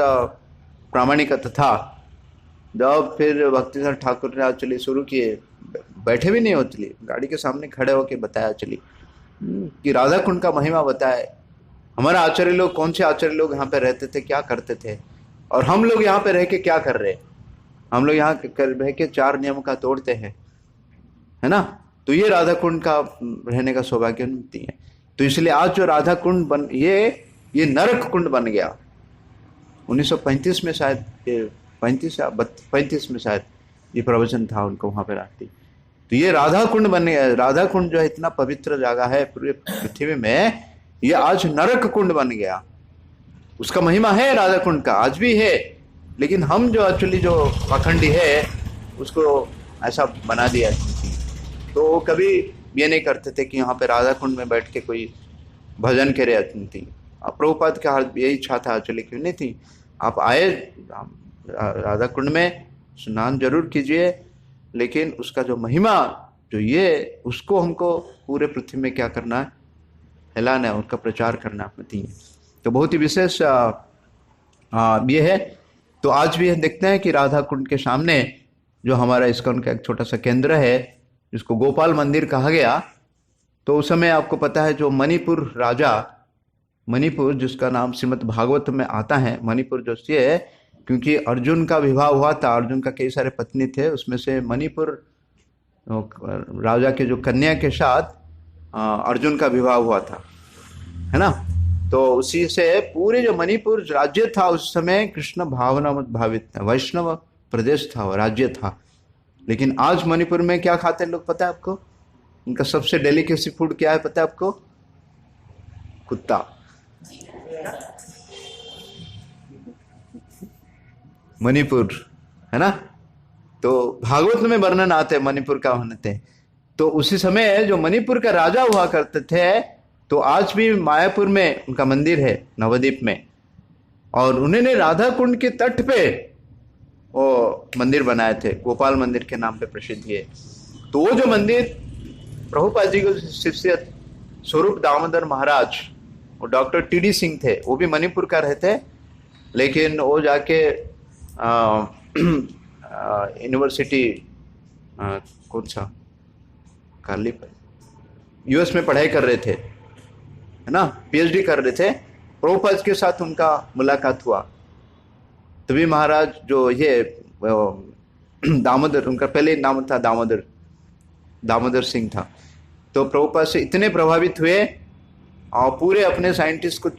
Speaker 1: प्रामाणिकता था। जब फिर भक्ति सिंह ठाकुर ने एक्चुअली शुरू किए, बैठे भी नहीं हो एक्चुअली, गाड़ी के सामने खड़े होके बताया एक्चुअली कि राधा कुंड का महिमा बताए। हमारा आचार्य लोग, कौन से आचार्य लोग यहाँ पे रहते थे, क्या करते थे, और हम लोग यहाँ पे रह के क्या कर रहे हैं। हम लोग यहाँ रह के 4 नियम का तोड़ते हैं, है ना। तो ये राधा कुंड का रहने का सौभाग्य मिलती है। तो इसलिए आज जो राधा कुंड बन, ये नरक कुंड बन गया। 1935 में शायद, 35 या 35 में शायद ये प्रवचन था उनको वहां पे रात्रि। तो ये राधा कुंड बन गया। राधा कुंड जो है इतना पवित्र जगह है पूरे पृथ्वी में, ये आज नरक कुंड बन गया। उसका महिमा है राधा कुंड का, आज भी है। लेकिन हम जो एक्चुअली जो पाखंडी है, उसको ऐसा बना दिया। तो कभी ये नहीं करते थे कि यहाँ पे राधा कुंड में बैठ के कोई भजन करे थी। प्रभुपाद का हाथ यही इच्छा था, चले क्यों नहीं थी, आप आए राधा कुंड में स्नान जरूर कीजिए, लेकिन उसका जो महिमा जो ये उसको हमको पूरे पृथ्वी में क्या करना है, फैलाना है, उनका प्रचार करना अपनी। तो बहुत ही विशेष ये है। तो आज भी हम देखते हैं कि राधा कुंड के सामने जो हमारा इस्कॉन का एक छोटा सा केंद्र है जिसको गोपाल मंदिर कहा गया, तो उस समय आपको पता है जो मणिपुर राजा, मणिपुर जिसका नाम श्रीमद् भागवत में आता है, मणिपुर जो है क्योंकि अर्जुन का विवाह हुआ था, अर्जुन का कई सारे पत्नी थे, उसमें से मणिपुर राजा के जो कन्या के साथ अर्जुन का विवाह हुआ था, है ना। तो उसी से पूरे जो मणिपुर राज्य था उस समय कृष्ण भावना मत भावित था, वैष्णव प्रदेश था, राज्य था। लेकिन आज मणिपुर में क्या खाते हैं लोग पता है आपको? उनका सबसे डेलिकेसी फूड क्या है पता है आपको? कुत्ता। मणिपुर, है ना। तो भागवत में वर्णन आते हैं मणिपुर का होने थे। तो उसी समय जो मणिपुर का राजा हुआ करते थे, तो आज भी मायापुर में उनका मंदिर है, नवद्वीप में, और उन्होंने राधा कुंड के तट पे वो मंदिर बनाए थे, गोपाल मंदिर के नाम पे प्रसिद्ध है। तो वो जो मंदिर प्रभुपाद जी के शिष्य स्वरूप दामोदर महाराज और डॉक्टर टी.डी. सिंह थे, वो भी मणिपुर का रहते, लेकिन वो जाके यूनिवर्सिटी कौन सा काली यूएस में पढ़ाई कर रहे थे, है ना, पीएचडी कर रहे थे। प्रभुपाद के साथ उनका मुलाकात हुआ, तभी महाराज जो ये दामोदर, उनका पहले नाम था दामोदर सिंह था। तो प्रभुपाद से इतने प्रभावित हुए और पूरे अपने साइंटिस्ट को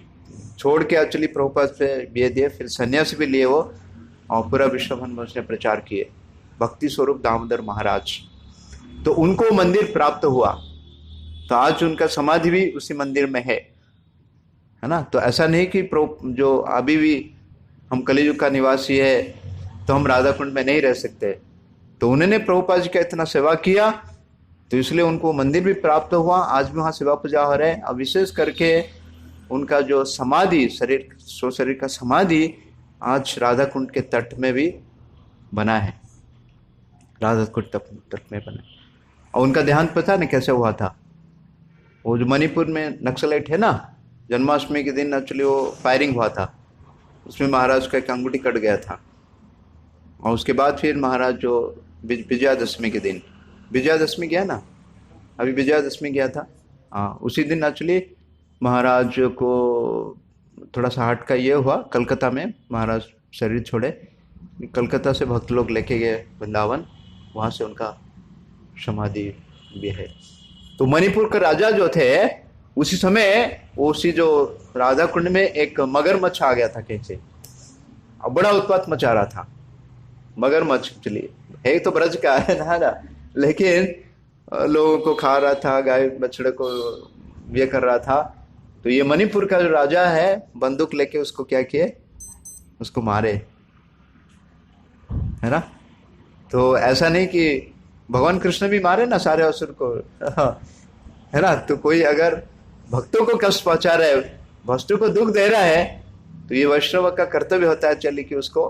Speaker 1: छोड़ के एक्चुअली प्रभुपाद पे ये दिए, फिर सन्यासी भी लिए वो, और पूरा विश्व भर में उसने प्रचार किए, भक्ति स्वरूप दामोदर महाराज। तो उनको मंदिर प्राप्त हुआ, तो आज उनका समाधि भी उसी मंदिर में है ना। तो ऐसा नहीं कि जो अभी भी हम कलियुग का निवासी है तो हम राधा कुंड में नहीं रह सकते। तो उन्होंने प्रभुपाद जी का इतना सेवा किया, तो इसलिए उनको मंदिर भी प्राप्त हुआ, आज भी वहाँ सेवा पूजा हो रहा है। और विशेष करके उनका जो समाधि, शरीर का समाधि आज राधा कुंड के तट में भी बना है, राधा कुंड तट में बना। और उनका देहांत पता नहीं कैसे हुआ था? वो जो मणिपुर में नक्सलाइट है ना, जन्माष्टमी के दिन एक्चुअली वो फायरिंग हुआ था, उसमें महाराज का एक अंगूठी कट गया था। और उसके बाद फिर महाराज जो विजयादशमी के दिन, विजयादशमी गया ना, अभी विजयादशमी गया था, हाँ, उसी दिन एक्चुअली महाराज को थोड़ा सा हार्ट का ये हुआ, कलकत्ता में महाराज शरीर छोड़े, कलकत्ता से भक्त लोग लेके गए वृंदावन, वहाँ से उनका समाधि भी है। तो मणिपुर का राजा जो थे उसी समय, उसी जो राधा कुंड में एक मगरमच्छ आ गया था कहीं से, और बड़ा उत्पात मचा रहा था। मगरमच्छ चलिए है तो ब्रज का है ना, लेकिन लोगों को खा रहा था, गाय बछड़े को ये कर रहा था। तो ये मणिपुर का जो राजा है, बंदूक लेके उसको क्या किए, उसको मारे, है ना। तो ऐसा नहीं कि भगवान कृष्ण भी मारे ना सारे असुर को, है ना। तो कोई अगर भक्तों को कष्ट पहुंचा रहा है, भक्तों को दुख दे रहा है, तो ये वैष्णव का कर्तव्य होता है चलिए कि उसको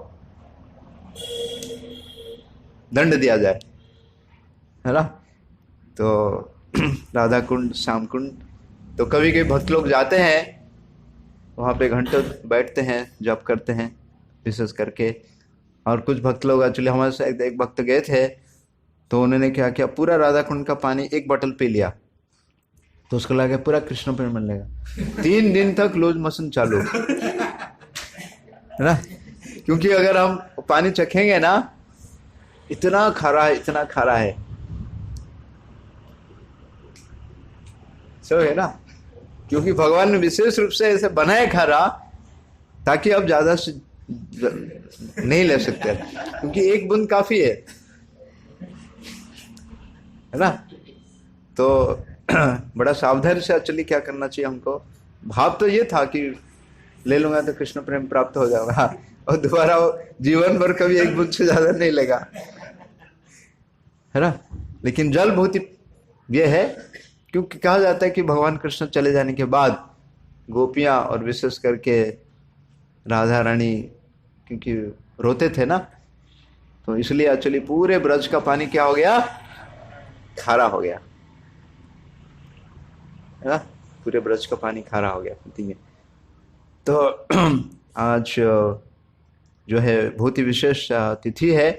Speaker 1: दंड दिया जाए, है ना। तो राधा कुंड, श्याम कुंड, तो कभी कभी भक्त लोग जाते हैं वहाँ पे, घंटों बैठते हैं, जप करते हैं विशेष करके। और कुछ भक्त लोग एक्चुअली हमारे साथ एक भक्त गए थे, तो उन्होंने क्या किया, पूरा राधा कुंड का पानी एक बोतल पी लिया, तो उसको लगा पूरा कृष्ण प्रेम मिलने लगा। 3 दिन तक लूज मोशन चालू, है ना। क्योंकि अगर हम पानी चखेंगे ना, इतना खारा है, इतना खारा है, सब है ना। क्योंकि भगवान ने विशेष रूप से ऐसे बनाए खारा ताकि आप ज्यादा से नहीं ले सकते, क्योंकि एक बूंद काफी है ना। तो बड़ा सावधानी से एक्चुअली क्या करना चाहिए हमको। भाव तो ये था कि ले लूंगा तो कृष्ण प्रेम प्राप्त हो जाएगा, और दोबारा जीवन भर कभी एक बूंद से ज्यादा नहीं लेगा, है ना। लेकिन जल बहुत ही ये है, क्योंकि कहा जाता है कि भगवान कृष्ण चले जाने के बाद गोपियां और विशेष करके राधा रानी, क्योंकि रोते थे ना, तो इसलिए एक्चुअली पूरे ब्रज का पानी क्या हो गया, खारा हो गया है ना, पूरे ब्रज का पानी खारा हो गया पीती में। तो आज जो है बहुत ही विशेष तिथि है,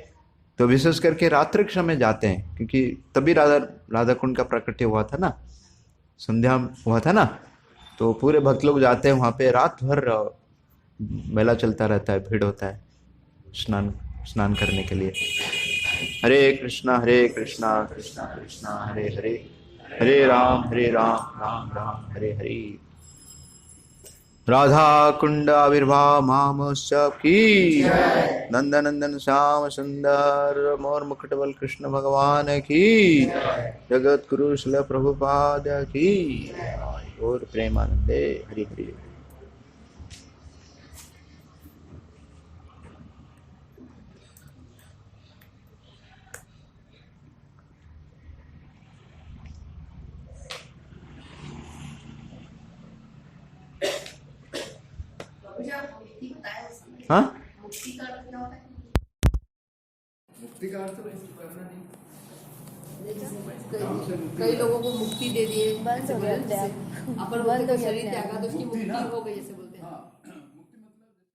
Speaker 1: तो विशेष करके रात्रि के समय जाते हैं, क्योंकि तभी राधा कुंड का प्राकट्य हुआ था ना, संध्या हुआ था ना, तो पूरे भक्त लोग जाते हैं वहां पे, रात भर मेला चलता रहता है, भीड़ होता है स्नान स्नान करने के लिए। हरे कृष्णा कृष्णा कृष्णा हरे हरे, हरे राम राम राम हरे हरे। राधा कुंड आविर्भाव महोत्सव की, नंदनंदन श्याम सुंदर मोर मुकुटबल कृष्ण भगवान की, जगत गुरु शिल प्रभुपाद की, और प्रेमानंदे हरि हरि। हाँ, मुक्ति का अर्थ क्या होता है? मुक्ति का अर्थ करना नहीं,
Speaker 2: कई लोगों को मुक्ति दे दिए,
Speaker 3: बंद हो गया,
Speaker 2: अपन शरीर त्यागा तो उसकी मुक्ति हो गई, ऐसे बोलते हैं।